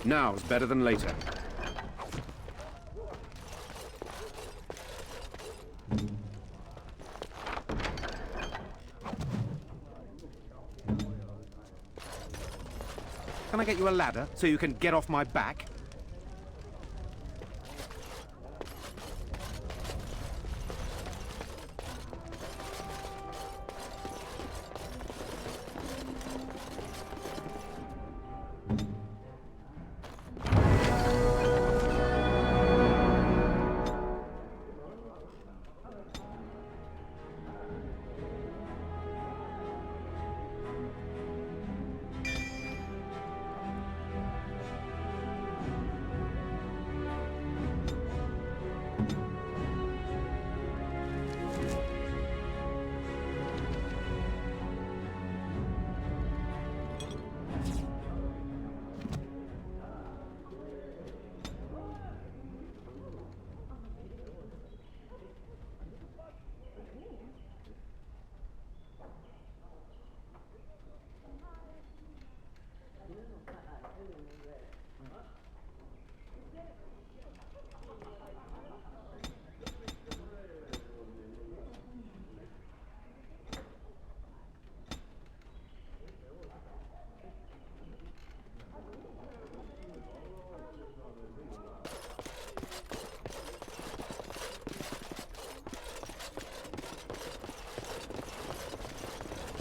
Now's better than later. Can I get you a ladder so you can get off my back?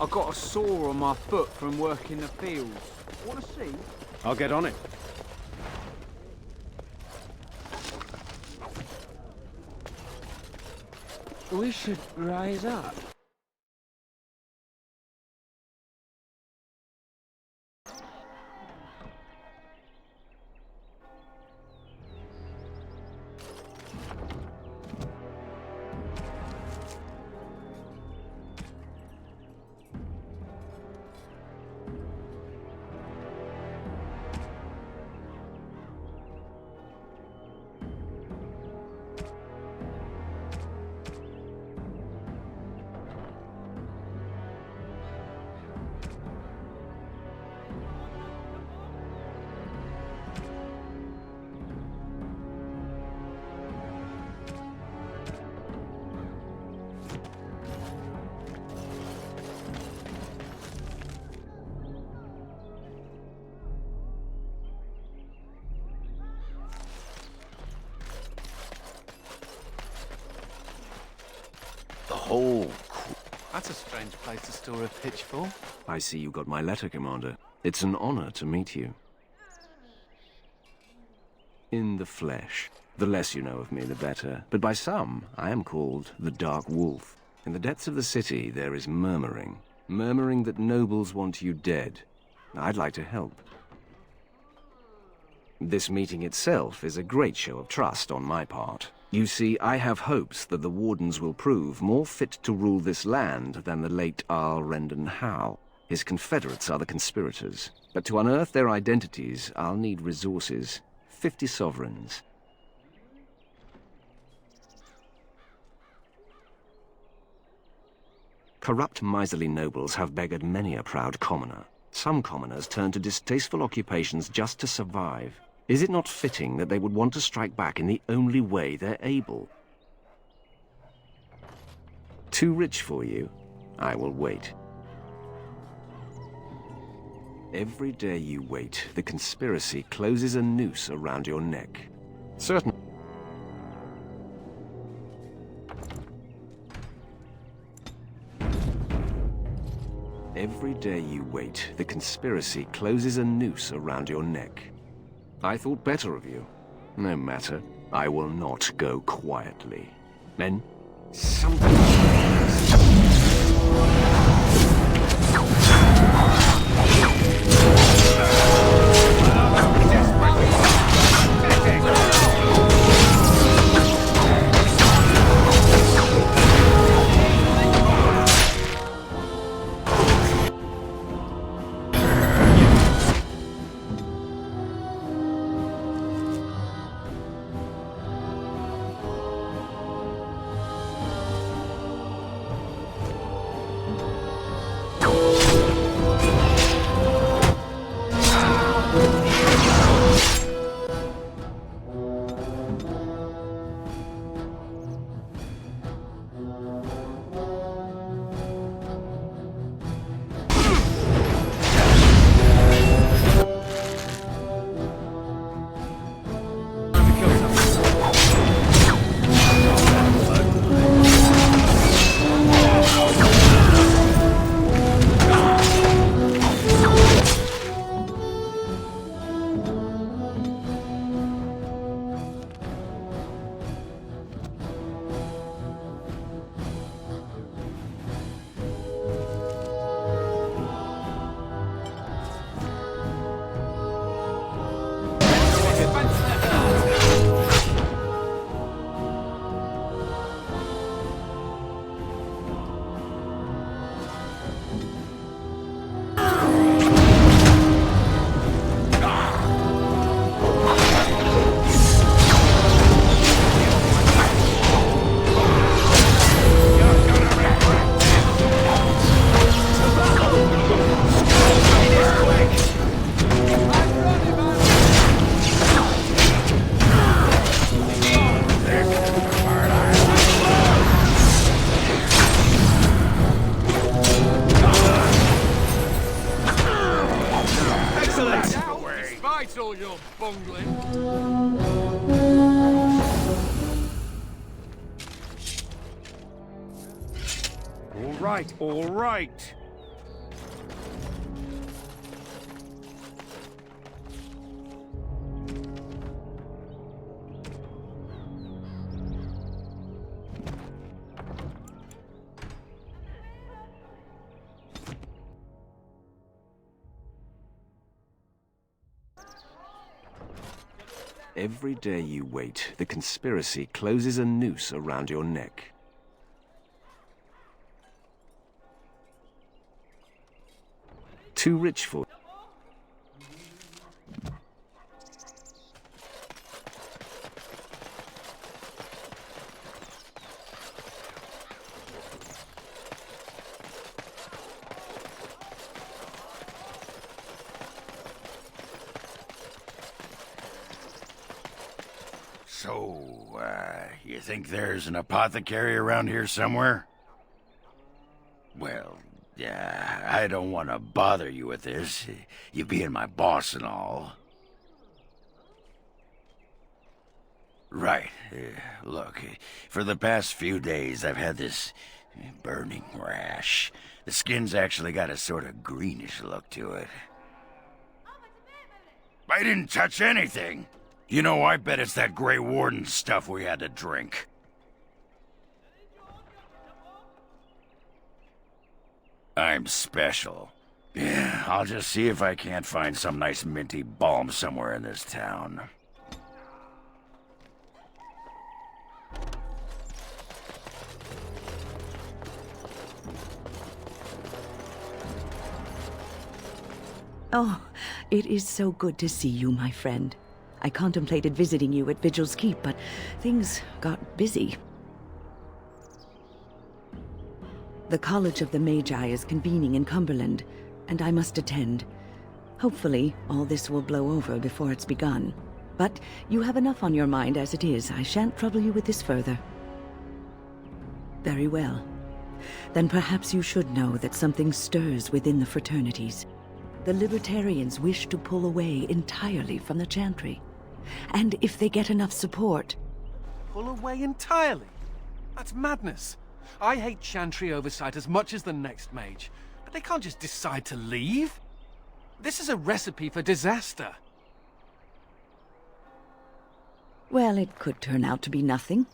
I got a sore on my foot from working the fields. Want to see? I'll get on it. We should rise up. Oh, That's a strange place to store a pitchfork. I see you got my letter, Commander. It's an honor to meet you. In the flesh. The less you know of me, the better. But by some, I am called the Dark Wolf. In the depths of the city, there is murmuring. Murmuring that nobles want you dead. I'd like to help. This meeting itself is a great show of trust on my part. You see, I have hopes that the Wardens will prove more fit to rule this land than the late Arl Rendon Howe. His confederates are the conspirators. But to unearth their identities, I'll need resources. 50 sovereigns. Corrupt, miserly nobles have beggared many a proud commoner. Some commoners turn to distasteful occupations just to survive. Is it not fitting that they would want to strike back in the only way they're able? Too rich for you? I will wait. Every day you wait, the conspiracy closes a noose around your neck. Certain. Every day you wait, the conspiracy closes a noose around your neck. I thought better of you. No matter. I will not go quietly. Men? all your bungling. All right, all right. Every day you wait, the conspiracy closes a noose around your neck. Too rich for... So, you think there's an apothecary around here somewhere? Well, I don't want to bother you with this, you being my boss and all. Right. Look, for the past few days I've had this burning rash. The skin's actually got a sort of greenish look to it. I didn't touch anything! You know, I bet it's that Grey Warden stuff we had to drink. I'm special. Yeah, I'll just see if I can't find some nice minty balm somewhere in this town. Oh, it is so good to see you, my friend. I contemplated visiting you at Vigil's Keep, but things got busy. The College of the Magi is convening in Cumberland, and I must attend. Hopefully, all this will blow over before it's begun. But you have enough on your mind as it is. I shan't trouble you with this further. Very well. Then perhaps you should know that something stirs within the fraternities. The Libertarians wish to pull away entirely from the Chantry. And if they get enough support... Pull away entirely? That's madness. I hate Chantry oversight as much as the next mage, but they can't just decide to leave. This is a recipe for disaster. Well, it could turn out to be nothing,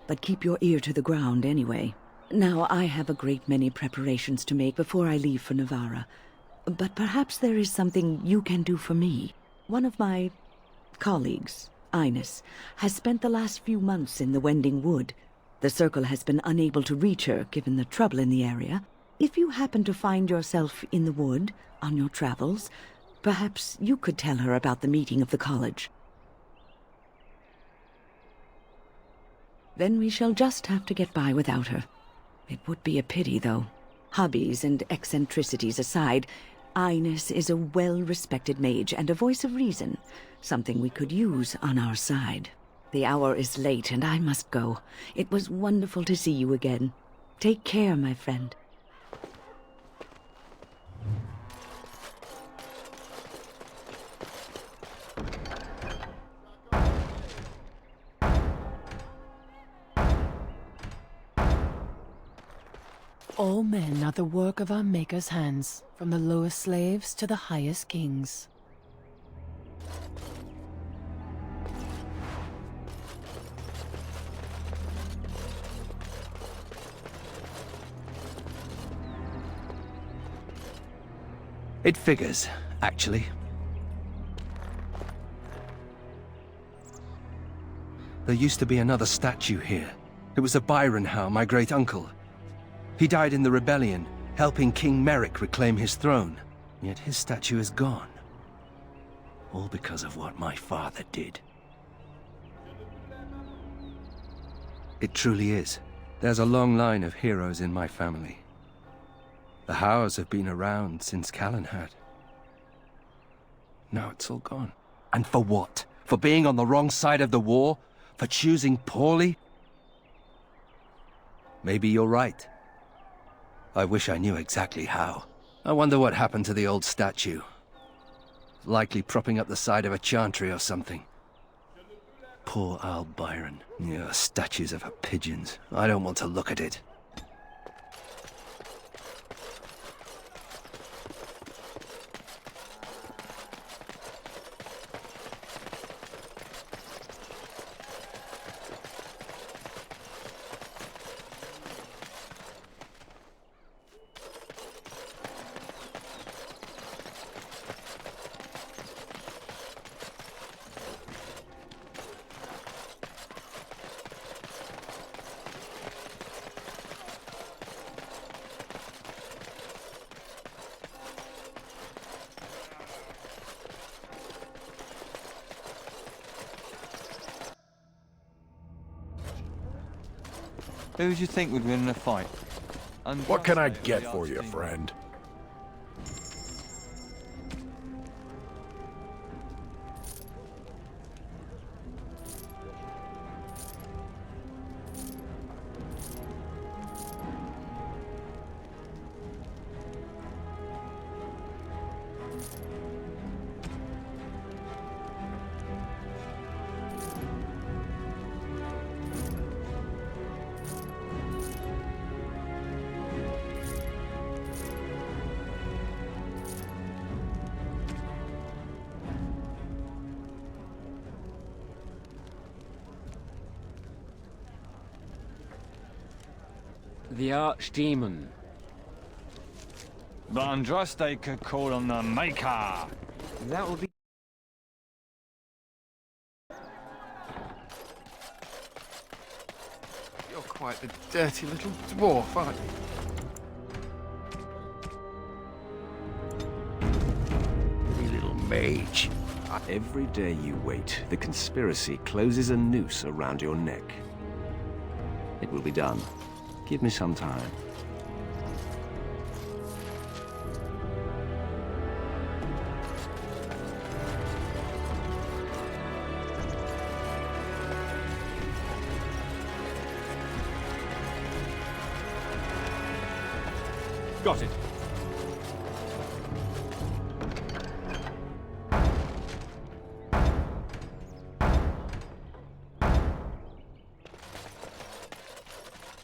but keep your ear to the ground anyway. Now, I have a great many preparations to make before I leave for Navarra, but perhaps there is something you can do for me. One of my colleagues, Ines, has spent the last few months in the Wending Wood. The Circle has been unable to reach her, given the trouble in the area. If you happen to find yourself in the wood on your travels, perhaps you could tell her about the meeting of the college. Then we shall just have to get by without her. It would be a pity, though. Hobbies and eccentricities aside, Ines is a well-respected mage and a voice of reason, something we could use on our side. The hour is late and I must go. It was wonderful to see you again. Take care, my friend. All men are the work of our Maker's hands, from the lowest slaves to the highest kings. It figures, actually. There used to be another statue here. It was a Byron Howe, my great-uncle. He died in the rebellion, helping King Merrick reclaim his throne. Yet his statue is gone. All because of what my father did. It truly is. There's a long line of heroes in my family. The Howes have been around since Callan had. Now it's all gone. And for what? For being on the wrong side of the war? For choosing poorly? Maybe you're right. I wish I knew exactly how. I wonder what happened to the old statue. Likely propping up the side of a chantry or something. Poor Al Byron. Yeah, statues of her pigeons. I don't want to look at it. Who do you think would win in a fight? What can I get for you, friend? The Archdemon. Vandraste could call on the Maker. That would be... You're quite a dirty little dwarf, aren't you? You little mage. Every day you wait, the conspiracy closes a noose around your neck. It will be done. Give me some time. Got it.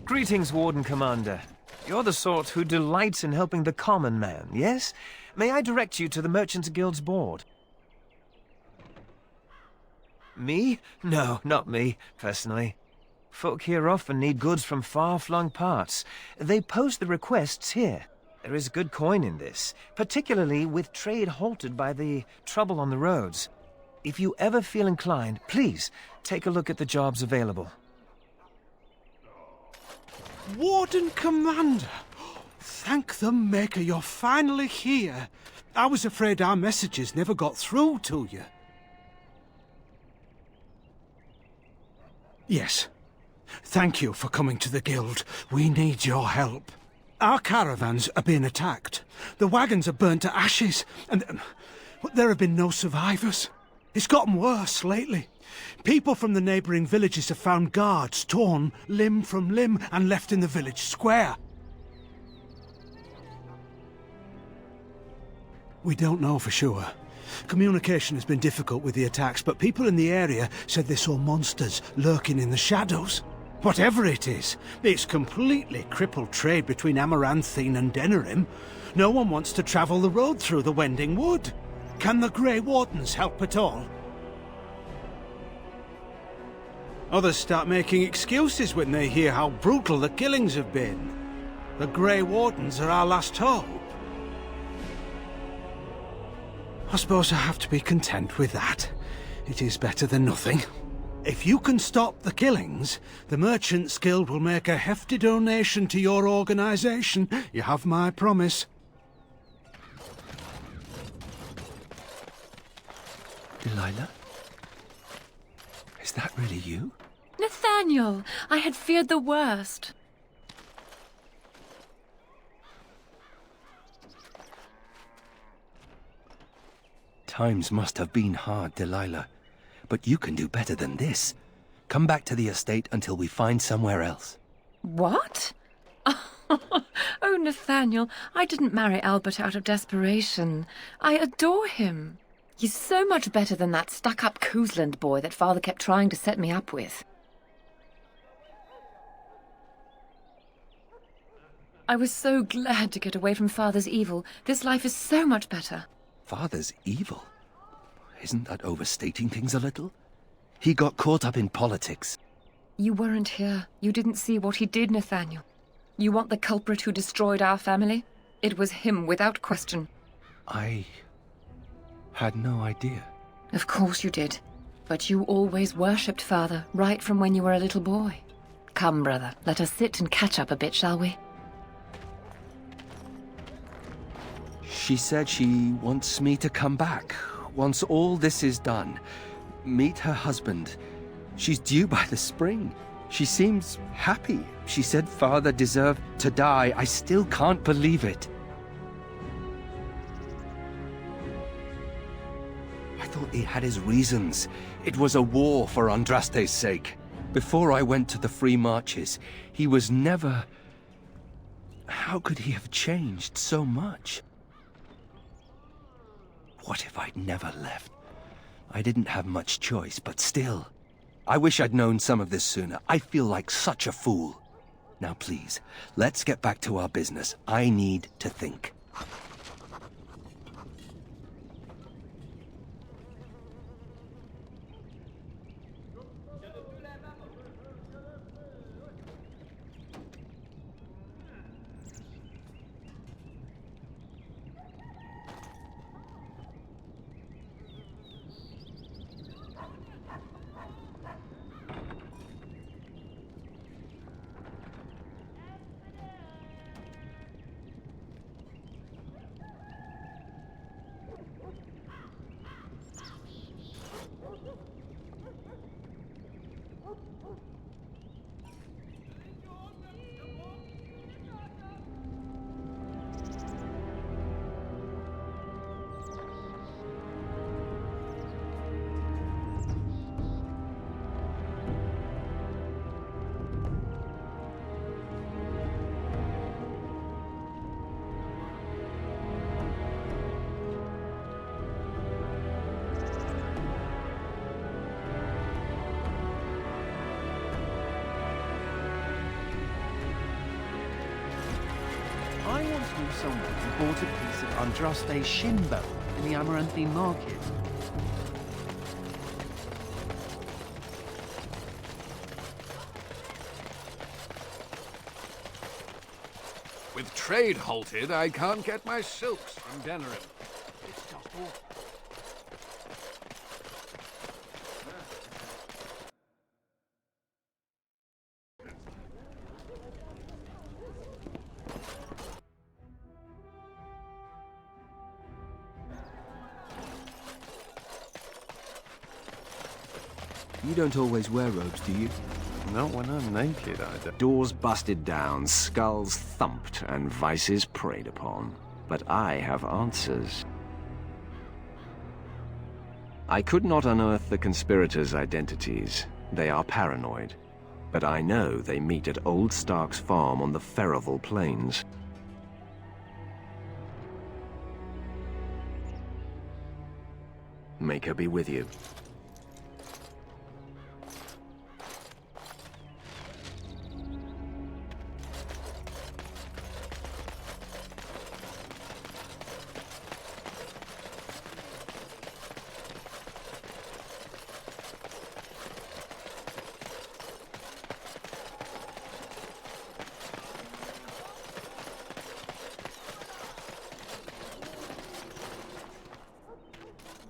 Greetings, Warden Commander. You're the sort who delights in helping the common man, yes? May I direct you to the Merchants Guild's board? Me? No, not me, personally. Folk here often need goods from far-flung parts. They post the requests here. There is good coin in this, particularly with trade halted by the trouble on the roads. If you ever feel inclined, please take a look at the jobs available. Warden Commander! Thank the Maker you're finally here. I was afraid our messages never got through to you. Yes. Thank you for coming to the Guild. We need your help. Our caravans are being attacked. The wagons are burnt to ashes, and there have been no survivors. It's gotten worse lately. People from the neighbouring villages have found guards torn limb from limb and left in the village square. We don't know for sure. Communication has been difficult with the attacks, but people in the area said they saw monsters lurking in the shadows. Whatever it is, it's completely crippled trade between Amaranthine and Denerim. No one wants to travel the road through the Wending Wood. Can the Grey Wardens help at all? Others start making excuses when they hear how brutal the killings have been. The Grey Wardens are our last hope. I suppose I have to be content with that. It is better than nothing. If you can stop the killings, the Merchants Guild will make a hefty donation to your organization. You have my promise. Delilah? Is that really you? Nathaniel! I had feared the worst. Times must have been hard, Delilah. But you can do better than this. Come back to the estate until we find somewhere else. What? Oh, Nathaniel, I didn't marry Albert out of desperation. I adore him. He's so much better than that stuck-up Cousland boy that Father kept trying to set me up with. I was so glad to get away from Father's evil. This life is so much better. Father's evil? Isn't that overstating things a little? He got caught up in politics. You weren't here. You didn't see what he did, Nathaniel. You want the culprit who destroyed our family? It was him, without question. I had no idea. Of course you did. But you always worshipped Father, right from when you were a little boy. Come, brother, let us sit and catch up a bit, shall we? She said she wants me to come back. Once all this is done, meet her husband. She's due by the spring. She seems happy. She said Father deserved to die. I still can't believe it. I thought he had his reasons. It was a war for Andraste's sake. Before I went to the Free Marches, he was never... How could he have changed so much? What if I'd never left? I didn't have much choice, but still. I wish I'd known some of this sooner. I feel like such a fool. Now please, let's get back to our business. I need to think. I once knew someone who bought a piece of Andraste's shin bone in the Amaranthine market. With trade halted, I can't get my silks from Denerim. It's just awful. You don't always wear robes, do you? Not when I'm naked, either. Doors busted down, skulls thumped, and vices preyed upon. But I have answers. I could not unearth the conspirators' identities. They are paranoid. But I know they meet at Old Stark's farm on the Ferroval Plains. Make her be with you.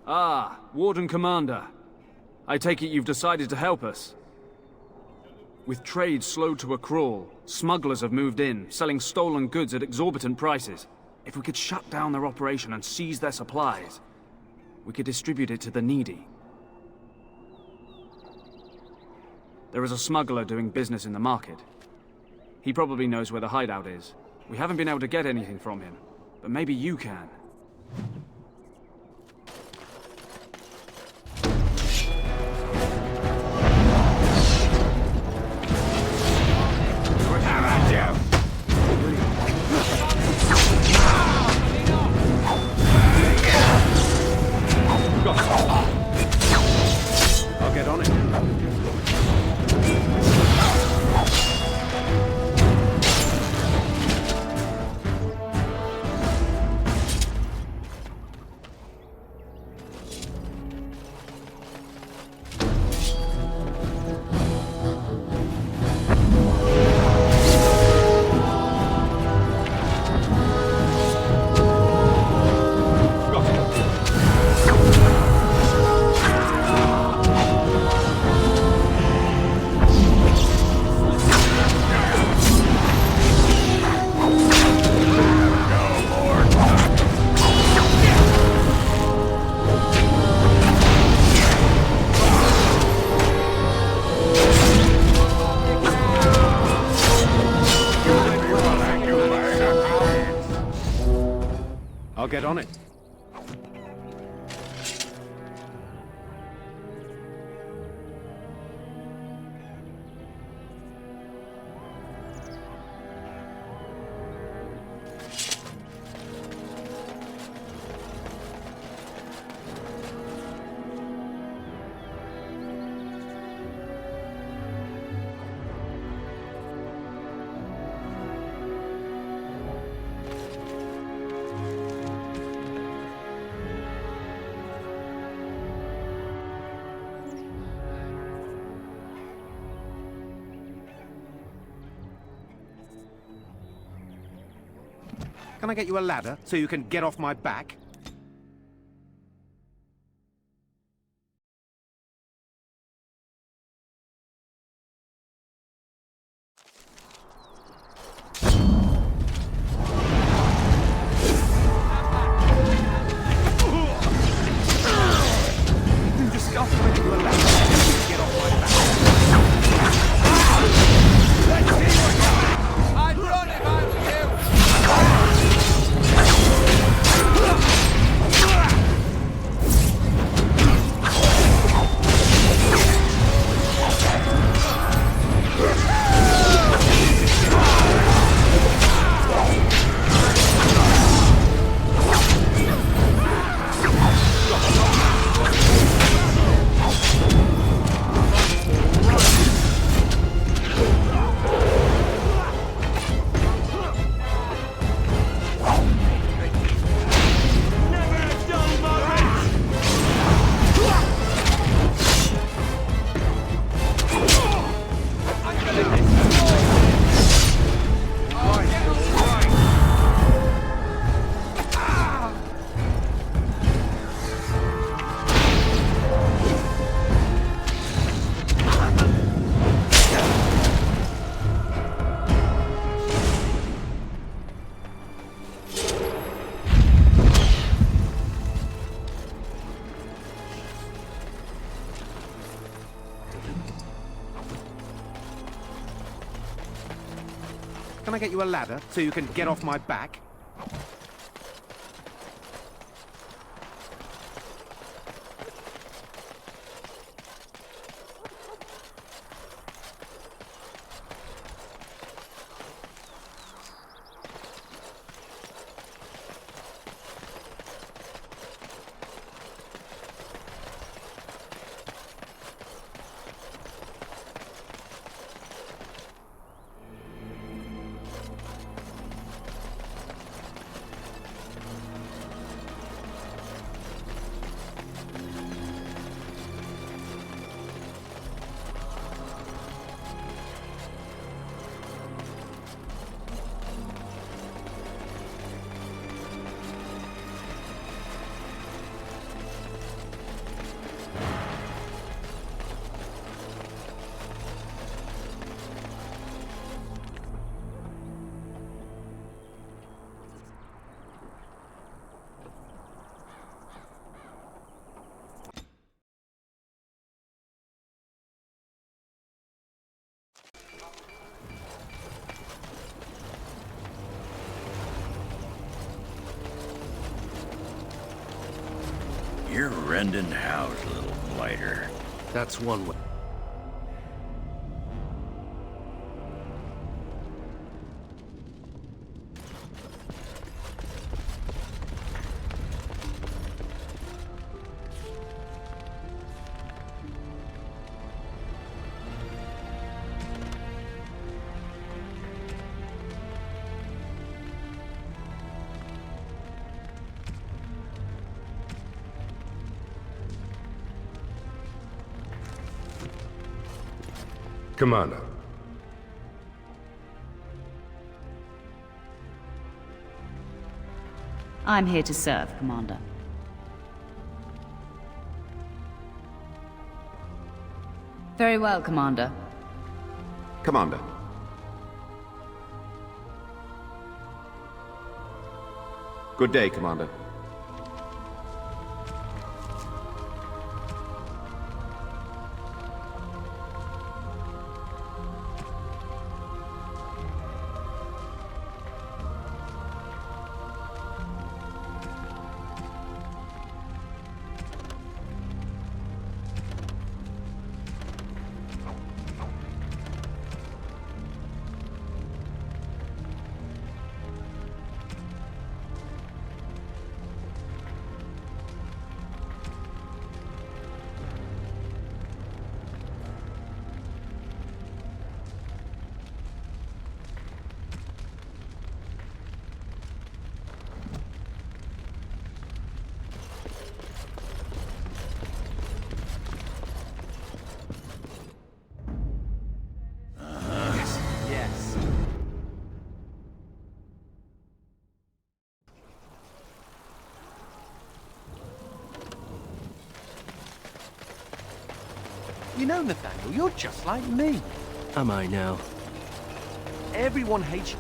Ah, Warden Commander. I take it you've decided to help us. With trade slowed to a crawl, smugglers have moved in, selling stolen goods at exorbitant prices. If we could shut down their operation and seize their supplies, we could distribute it to the needy. There is a smuggler doing business in the market. He probably knows where the hideout is. We haven't been able to get anything from him, but maybe you can. I'll get on it. I'll get on it. Can I get you a ladder so you can get off my back? I'd run if I were you! Can I get you a ladder so you can get off my back? You're Rendon Howe's little blighter. That's one way. Commander. I'm here to serve, Commander. Very well, Commander. Commander. Good day, Commander. You know, Nathaniel, you're just like me. Am I now? Everyone hates you.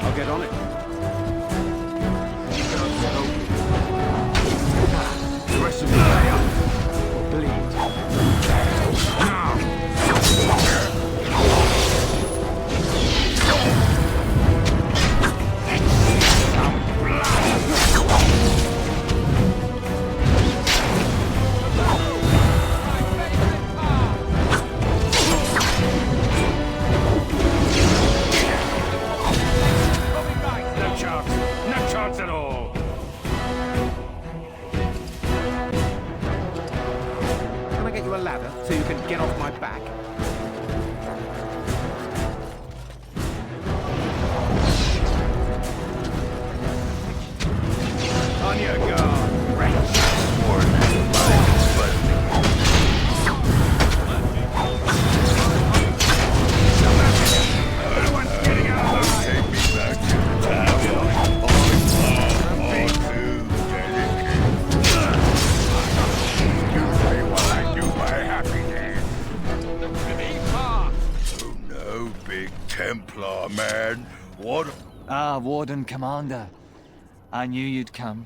I'll get on it. The rest of the way up will bleed. Now! No chance at all! Can I get you a ladder so you can get off my back? On your guard, wretch. More than big Templar, man. What? Ah, Warden Commander. I knew you'd come.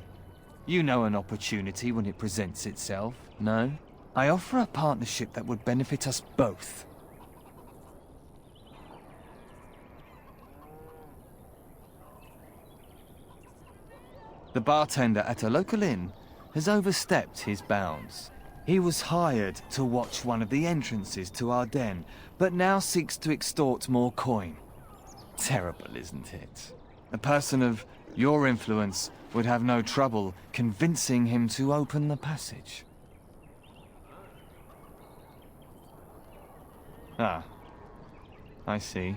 You know an opportunity when it presents itself, no? I offer a partnership that would benefit us both. The bartender at a local inn has overstepped his bounds. He was hired to watch one of the entrances to our den, but now seeks to extort more coin. Terrible, isn't it? A person of your influence would have no trouble convincing him to open the passage. Ah, I see.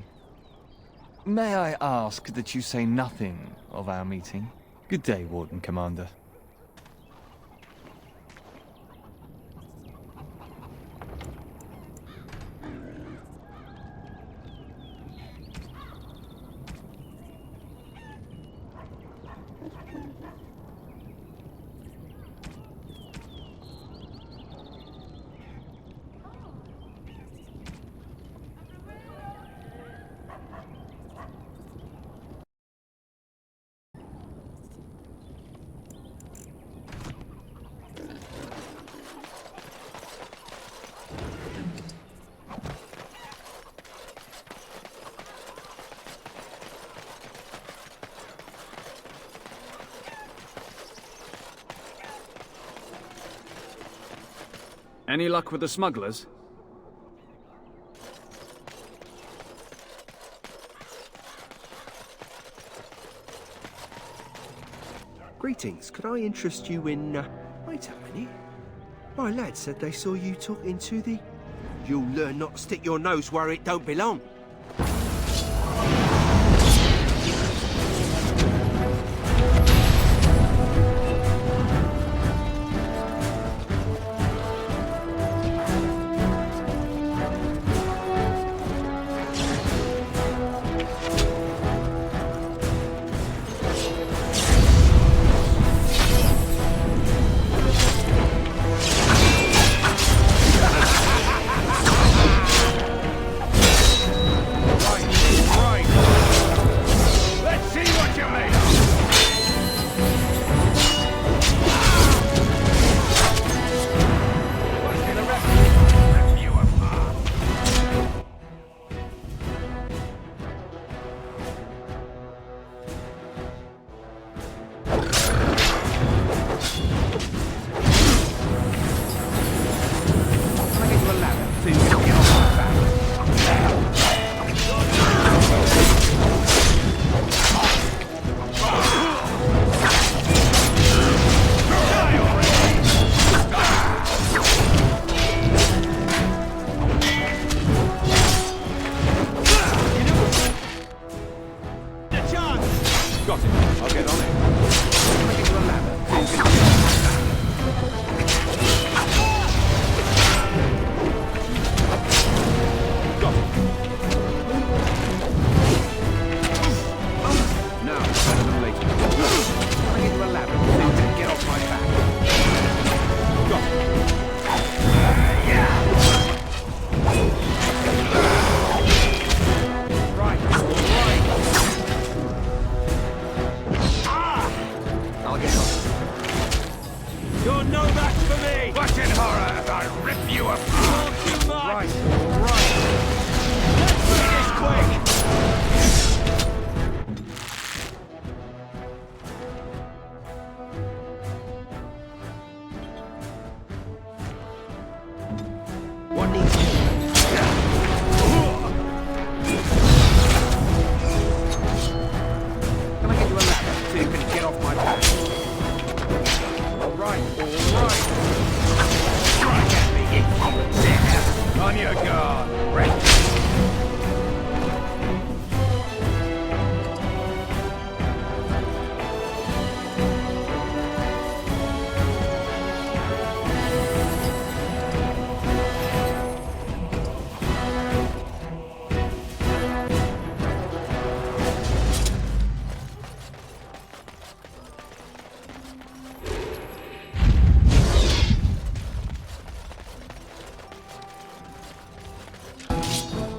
May I ask that you say nothing of our meeting? Good day, Warden Commander. Any luck with the smugglers? Greetings, could I interest you in, Wait a minute. My lad said they saw you talking to the... You'll learn not to stick your nose where it don't belong.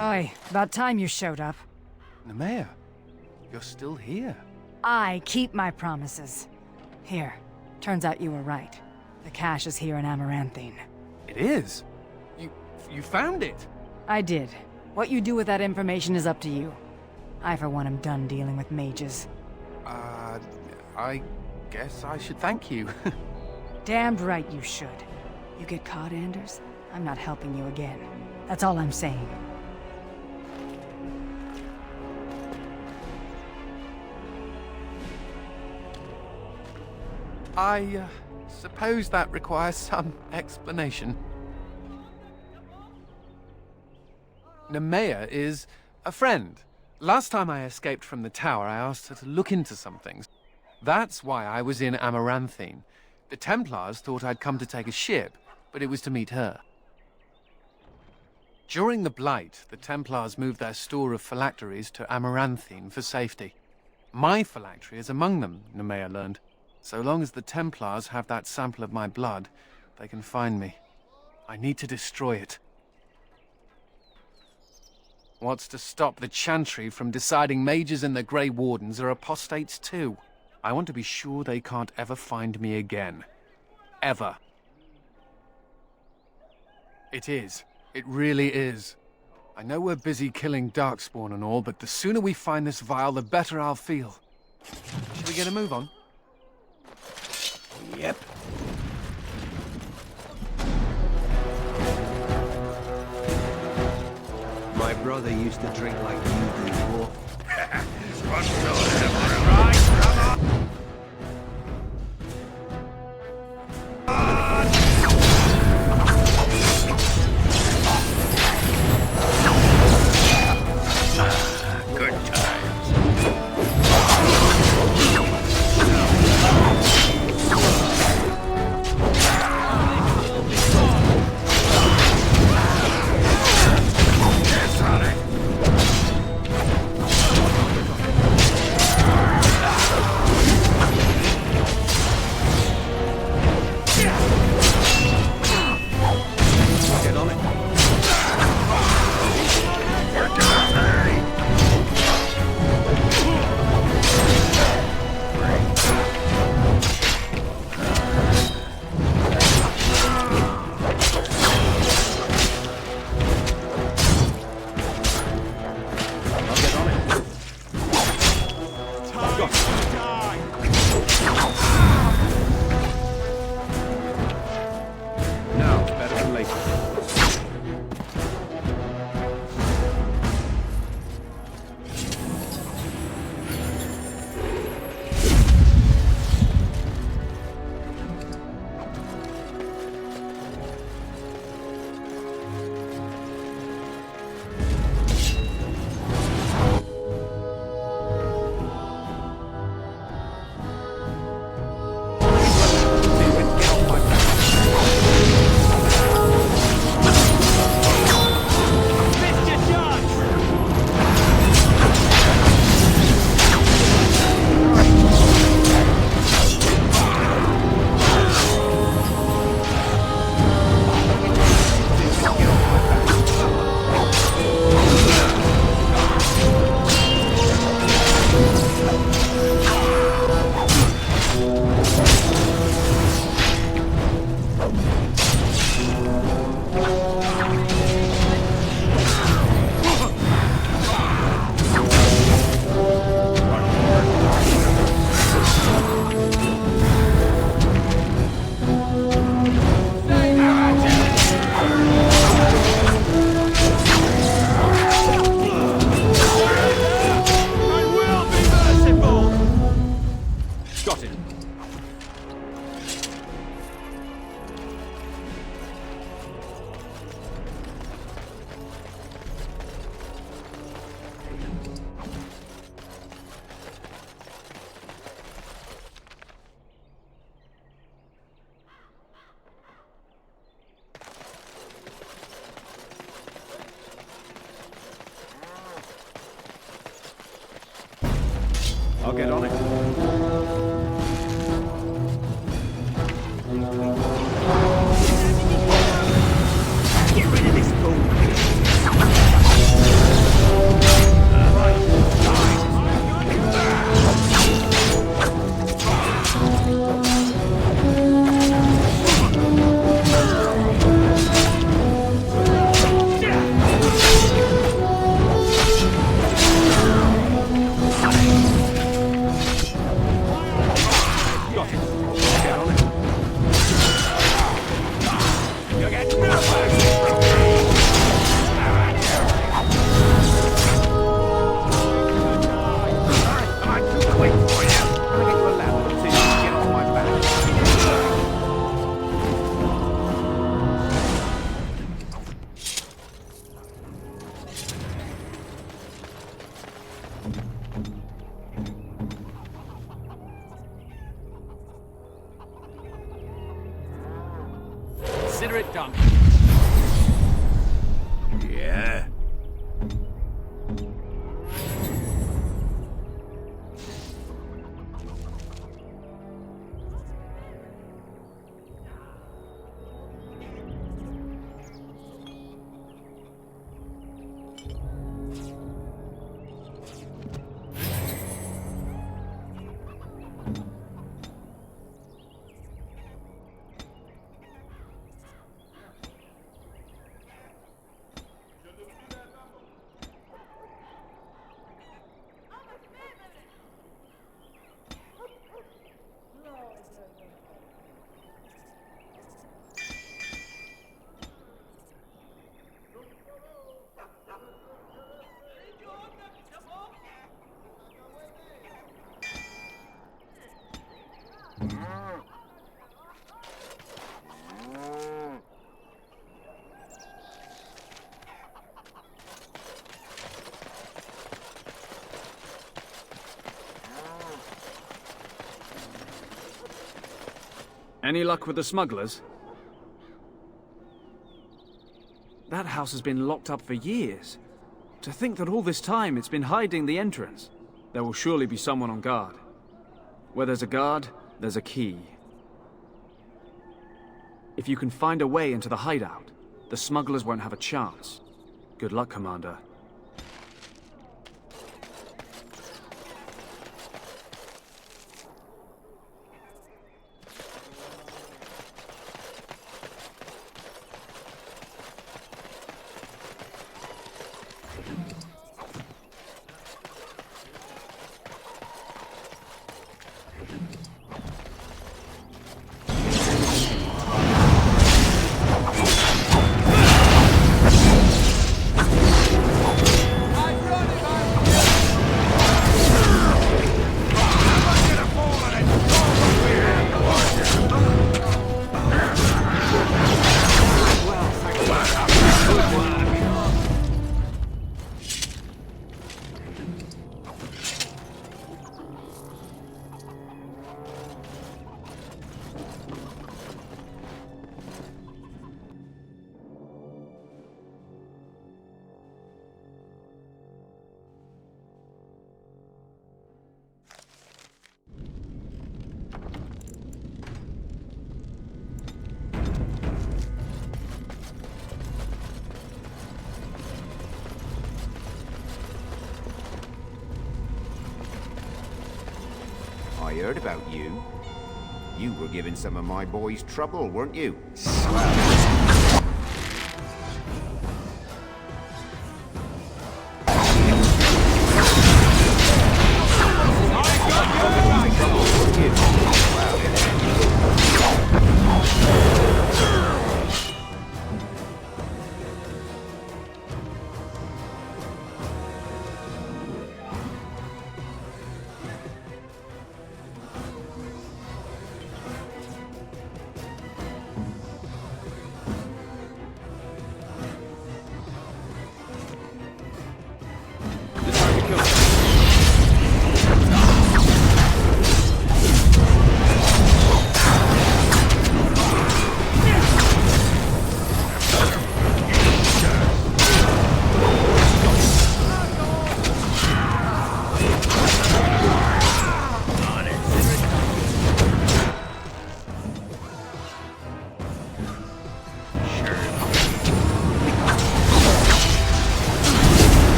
Oi, about time you showed up. Nemea, you're still here. I keep my promises. Here, turns out you were right. The cache is here in Amaranthine. It is? You found it? I did. What you do with that information is up to you. I, for one, am done dealing with mages. I guess I should thank you. Damned right you should. You get caught, Anders, I'm not helping you again. That's all I'm saying. I suppose that requires some explanation. Nemea is a friend. Last time I escaped from the tower, I asked her to look into some things. That's why I was in Amaranthine. The Templars thought I'd come to take a ship, but it was to meet her. During the Blight, the Templars moved their store of phylacteries to Amaranthine for safety. My phylactery is among them, Nemea learned. So long as the Templars have that sample of my blood, they can find me. I need to destroy it. What's to stop the Chantry from deciding mages and the Grey Wardens are apostates too? I want to be sure they can't ever find me again. Ever. It is. It really is. I know we're busy killing Darkspawn and all, but the sooner we find this vial, the better I'll feel. Should we get a move on? Yep. My brother used to drink like you do, Wolf. Good times. Now it's better than later. Got it. I'll get on it. Get rid of this fool. consider it done. Yeah? Any luck with the smugglers? That house has been locked up for years. To think that all this time it's been hiding the entrance. There will surely be someone on guard. Where there's a guard, there's a key. If you can find a way into the hideout, the smugglers won't have a chance. Good luck, Commander. I heard about you. You were giving some of my boys trouble, weren't you?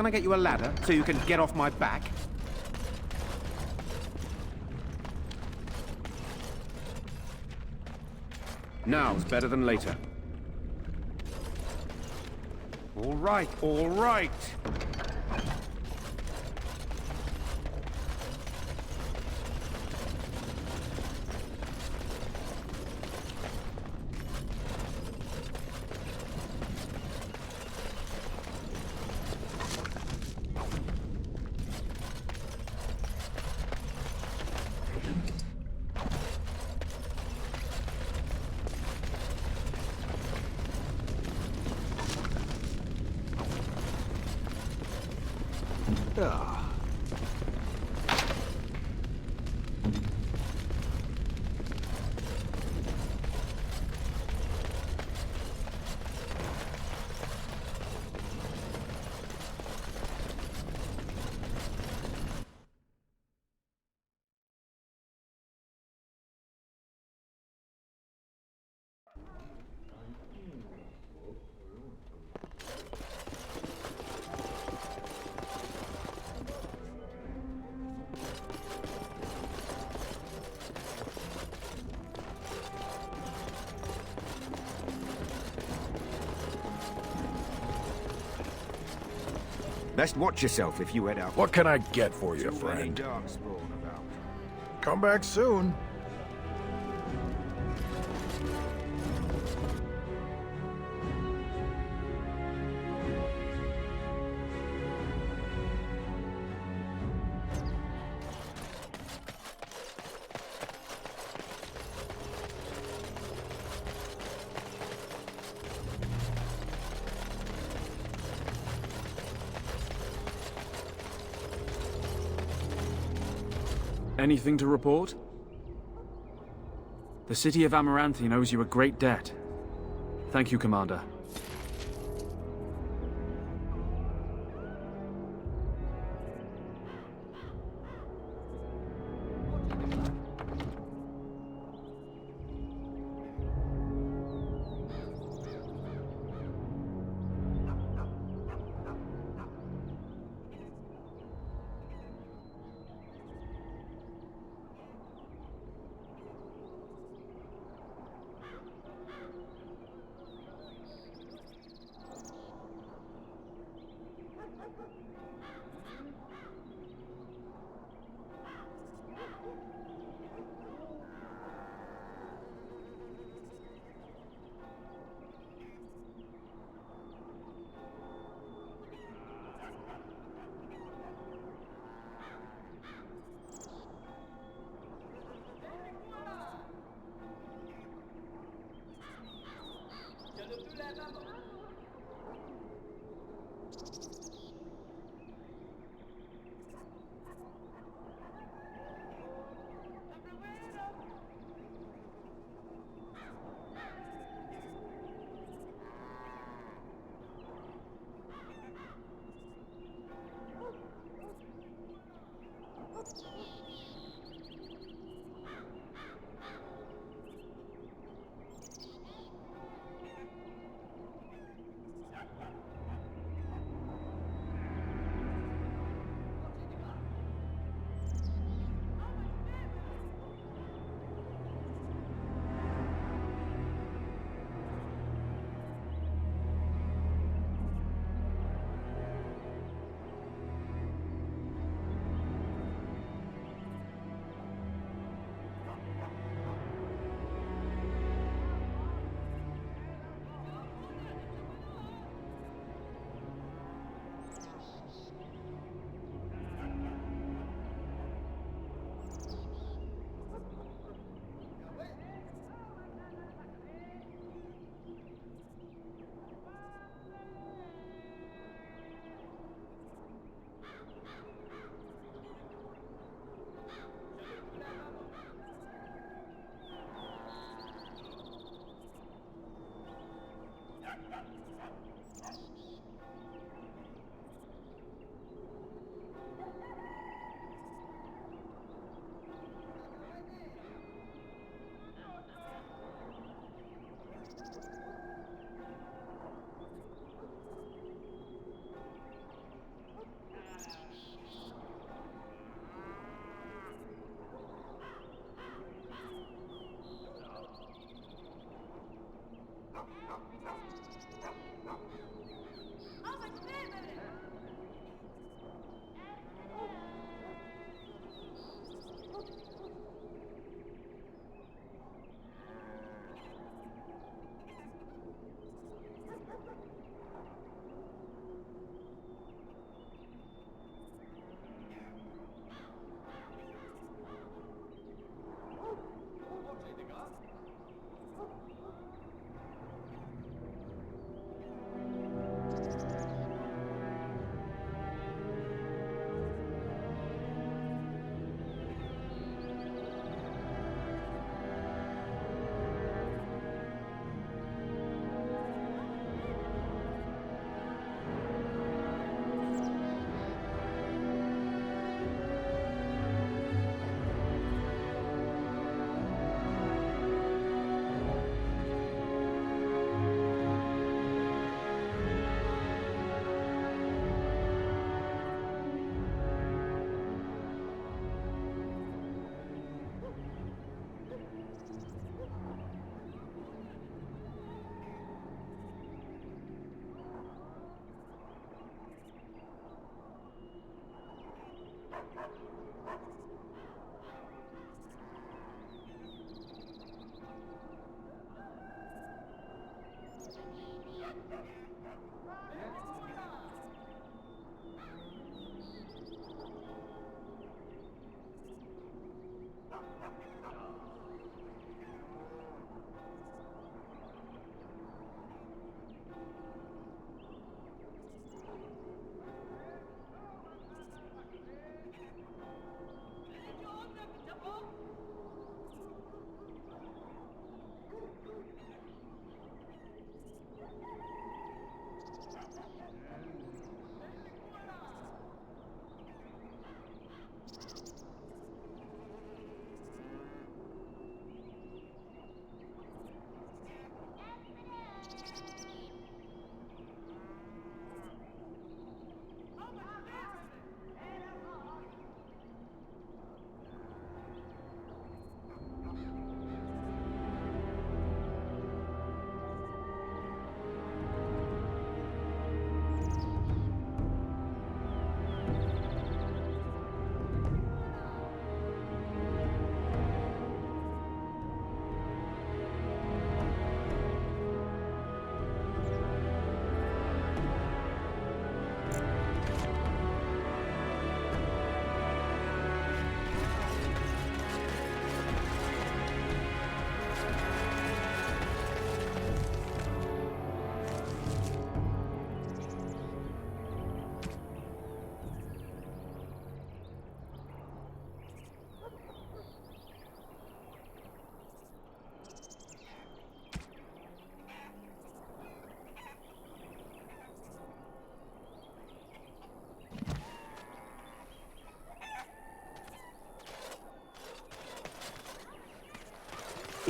Can I get you a ladder so you can get off my back? Now's better than later. All right, all right. Ah. Best watch yourself if you head out. What can I get for you, Too many friend? darkspawn about. Come back soon. Anything to report? The city of Amaranthine owes you a great debt. Thank you, Commander.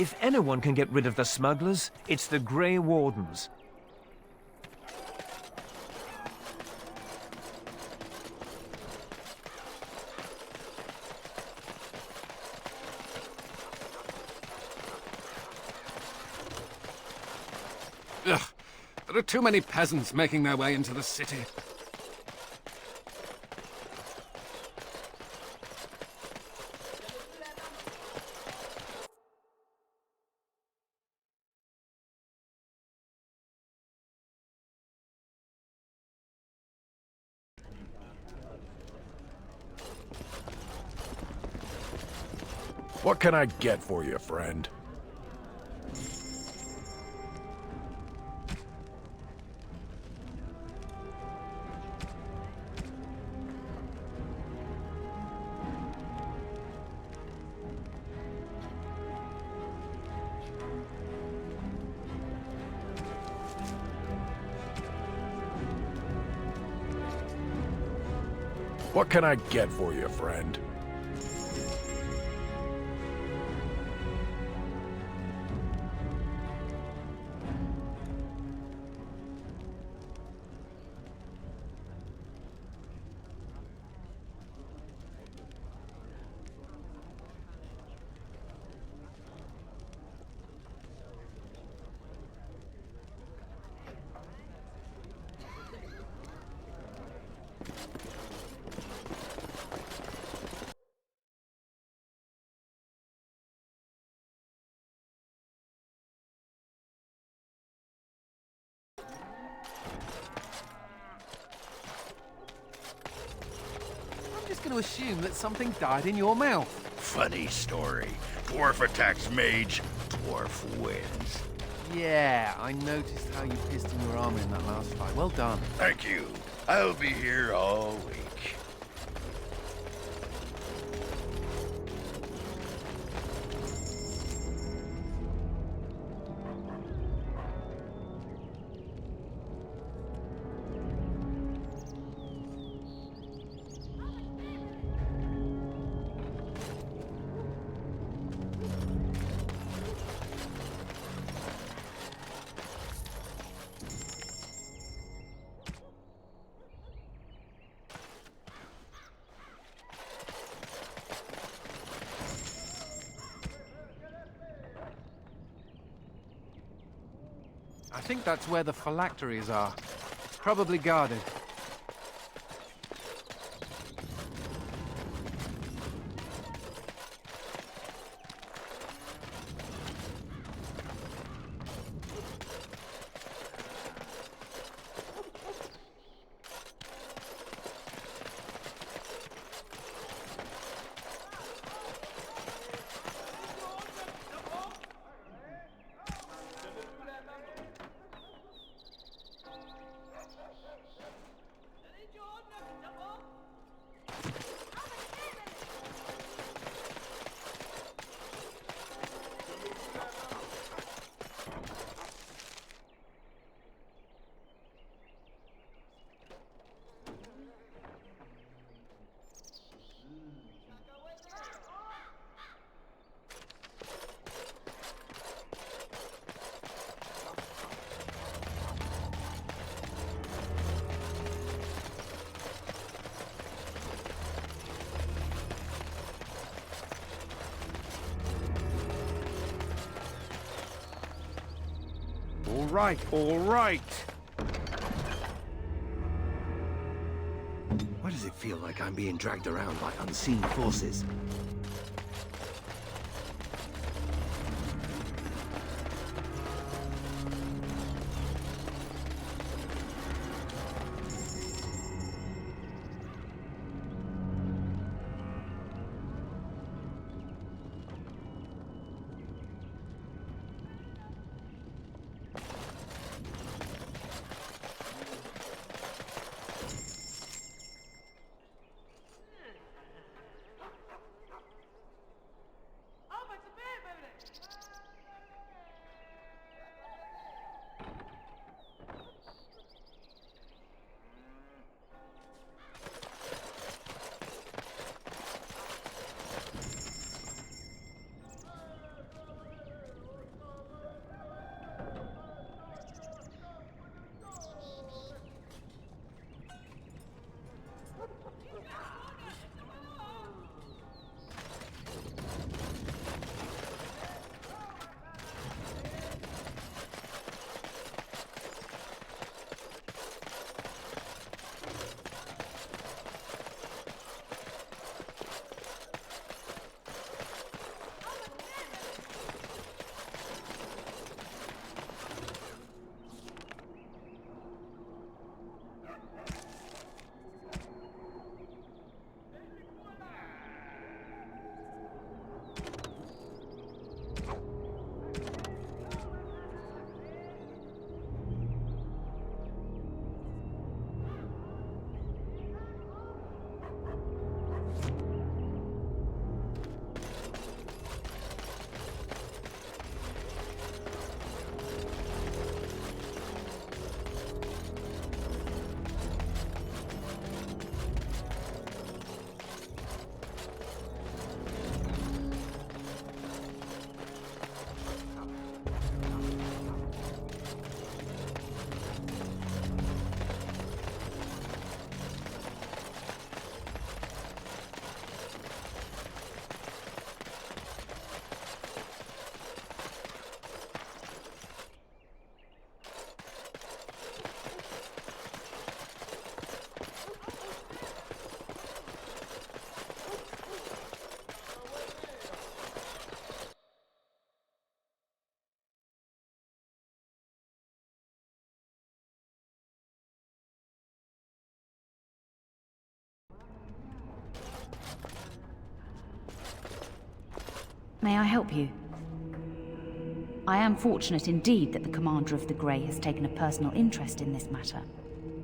If anyone can get rid of the smugglers, it's the Grey Wardens. Ugh, there are too many peasants making their way into the city. What can I get for you, friend? What can I get for you, friend? I'm just going to assume that something died in your mouth. Funny story. Dwarf attacks mage, dwarf wins. Yeah, I noticed how you pissed in your armor in that last fight. Well done. Thank you. I'll be here all week. I think that's where the phylacteries are. Probably guarded. All right. Why does it feel like I'm being dragged around by unseen forces? May I help you? I am fortunate indeed that the Commander of the Grey has taken a personal interest in this matter.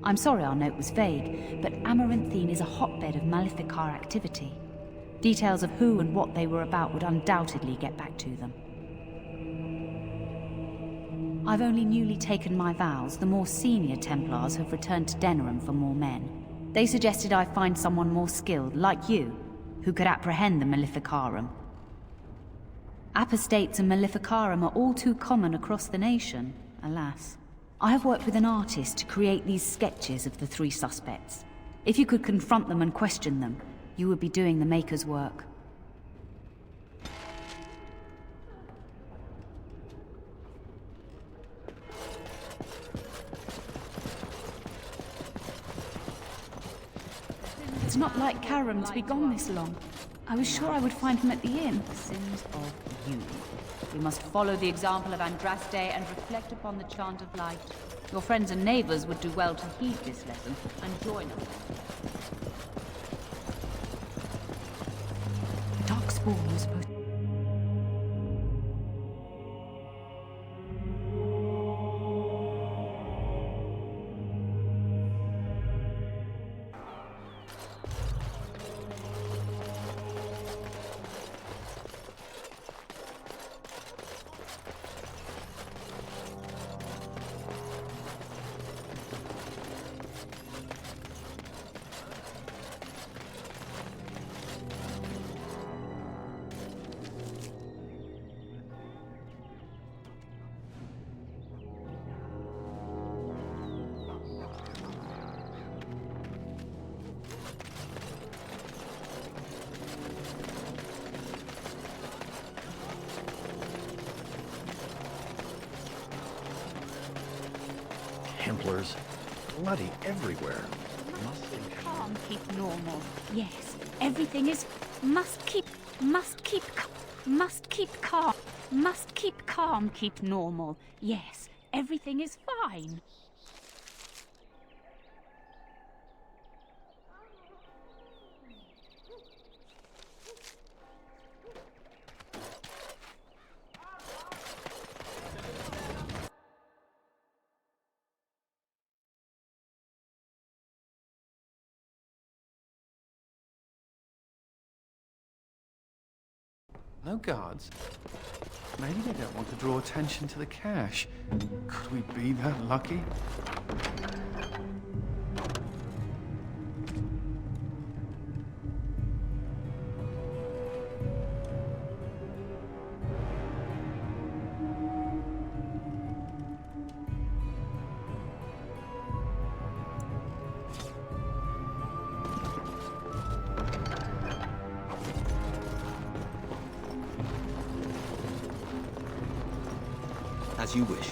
I'm sorry our note was vague, but Amaranthine is a hotbed of Maleficar activity. Details of who and what they were about would undoubtedly get back to them. I've only newly taken my vows. The more senior Templars have returned to Denerim for more men. They suggested I find someone more skilled, like you, who could apprehend the Maleficarum. Apostates and Maleficarum are all too common across the nation, alas. I have worked with an artist to create these sketches of the three suspects. If you could confront them and question them, you would be doing the Maker's work. It's not like Karam to be gone this long. I was sure I would find him at the inn. Sins of you. We must follow the example of Andraste and reflect upon the chant of light. Your friends and neighbors would do well to heed this lesson and join us. Darkspawn was supposed to... Templars. Bloody everywhere. Must keep calm, keep normal. Yes, everything is... Must keep calm, keep normal. Yes, everything is fine. No guards? Maybe they don't want to draw attention to the cache. Could we be that lucky? As you wish.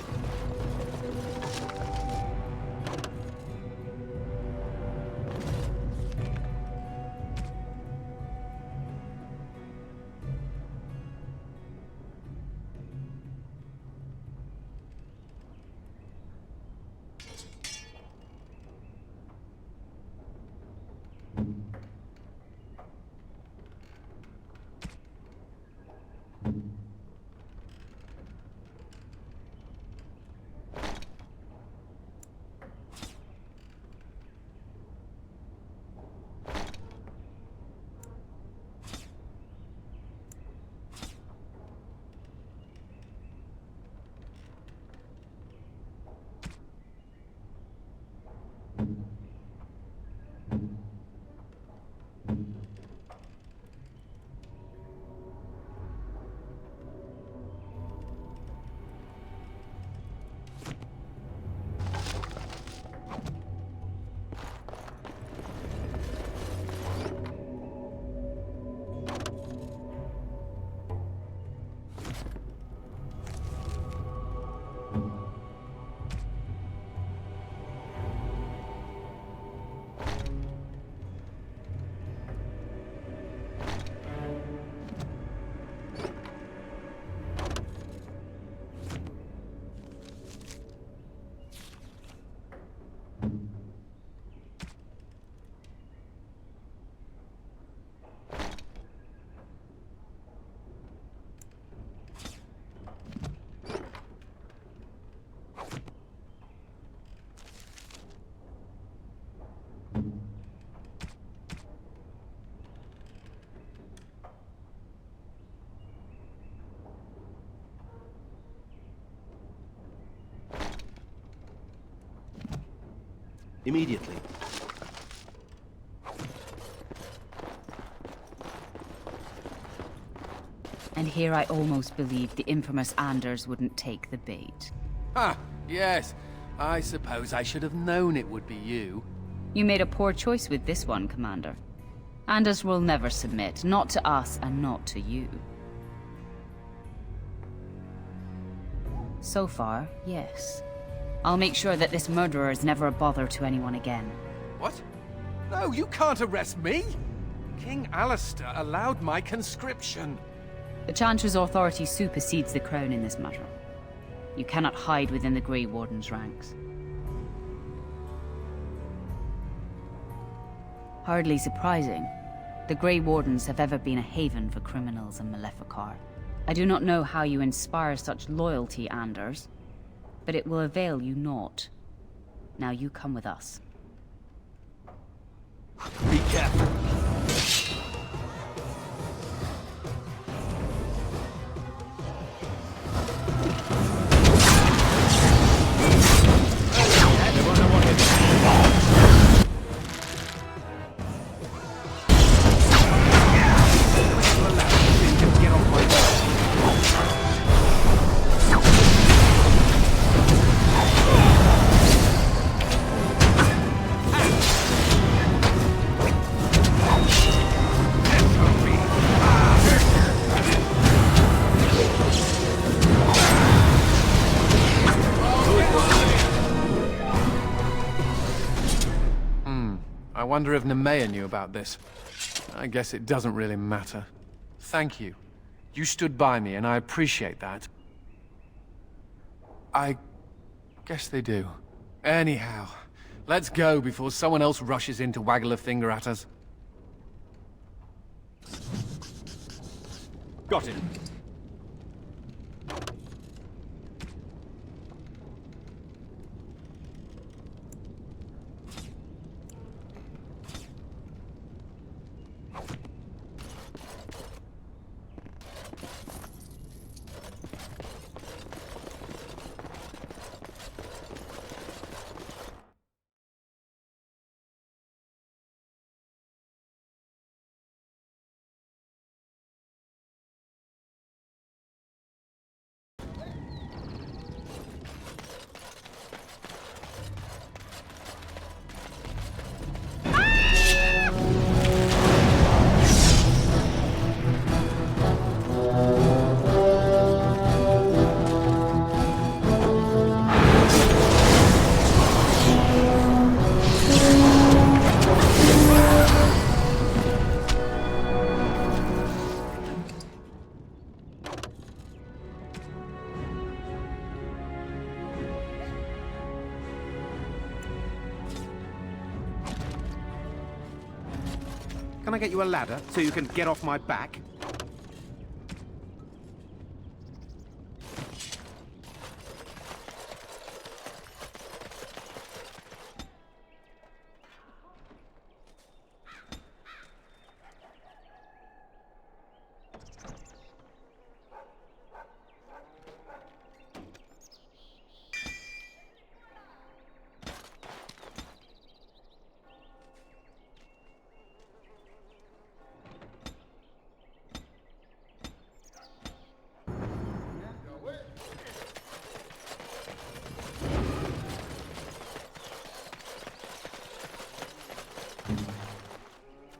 Immediately. And here I almost believed the infamous Anders wouldn't take the bait. Ah, yes. I suppose I should have known it would be you. You made a poor choice with this one, Commander. Anders will never submit, not to us and not to you. So far, yes. I'll make sure that this murderer is never a bother to anyone again. What? No, you can't arrest me! King Alistair allowed my conscription. The Chancellor's authority supersedes the Crown in this matter. You cannot hide within the Grey Warden's ranks. Hardly surprising. The Grey Wardens have ever been a haven for criminals and Maleficar. I do not know how you inspire such loyalty, Anders, but it will avail you naught. Now you come with us. Be careful. I wonder if Nemea knew about this. I guess it doesn't really matter. Thank you. You stood by me, and I appreciate that. I guess they do. Anyhow, let's go before someone else rushes in to waggle a finger at us. Got it. Can I get you a ladder so you can get off my back?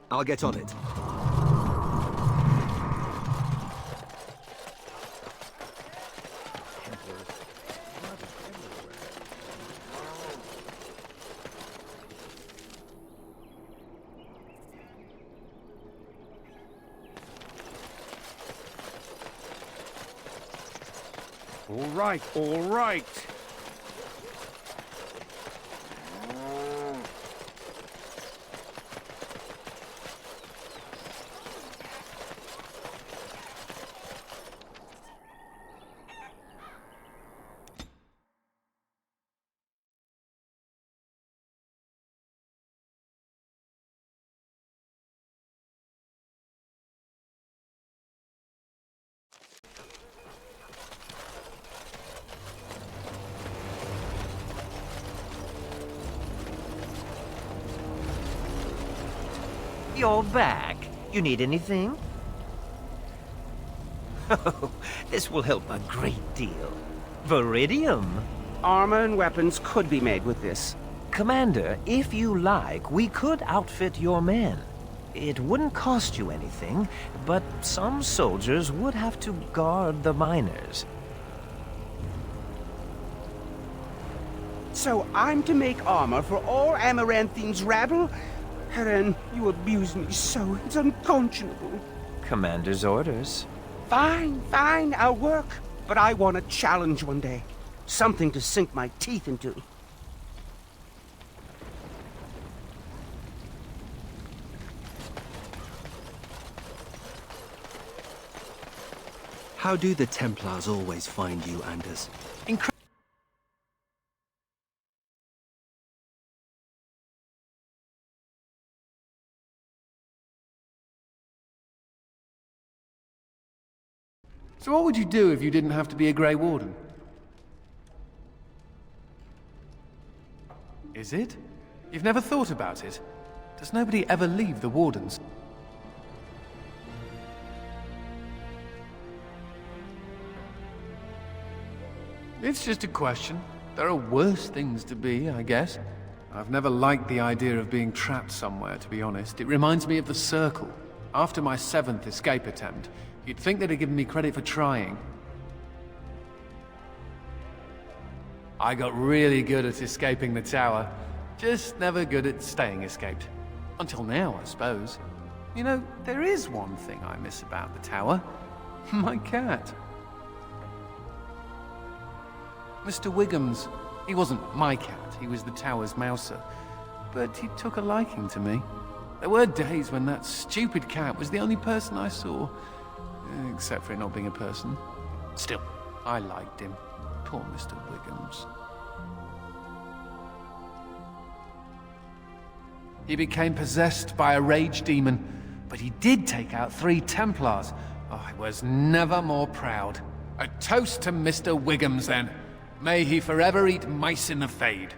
I'll get on it. All right, all right. You're back. You need anything? Oh, this will help a great deal. Viridium. Armor and weapons could be made with this. Commander, if you like, we could outfit your men. It wouldn't cost you anything, but some soldiers would have to guard the miners. So I'm to make armor for all Amaranthine's rabble? Helen, you abuse me so, it's unconscionable. Commander's orders. Fine, I'll work. But I want a challenge one day. Something to sink my teeth into. How do the Templars always find you, Anders? So what would you do if you didn't have to be a Grey Warden? Is it? You've never thought about it? Does nobody ever leave the Wardens? It's just a question. There are worse things to be, I guess. I've never liked the idea of being trapped somewhere, to be honest. It reminds me of the Circle. After my 7th escape attempt, you'd think they'd have given me credit for trying. I got really good at escaping the tower. Just never good at staying escaped. Until now, I suppose. You know, there is one thing I miss about the tower. My cat. Mr. Wiggums. He wasn't my cat, he was the tower's mouser. But he took a liking to me. There were days when that stupid cat was the only person I saw. Except for it not being a person. Still, I liked him. Poor Mr. Wiggums. He became possessed by a rage demon, but he did take out 3 Templars. Oh, I was never more proud. A toast to Mr. Wiggums, then. May he forever eat mice in the Fade.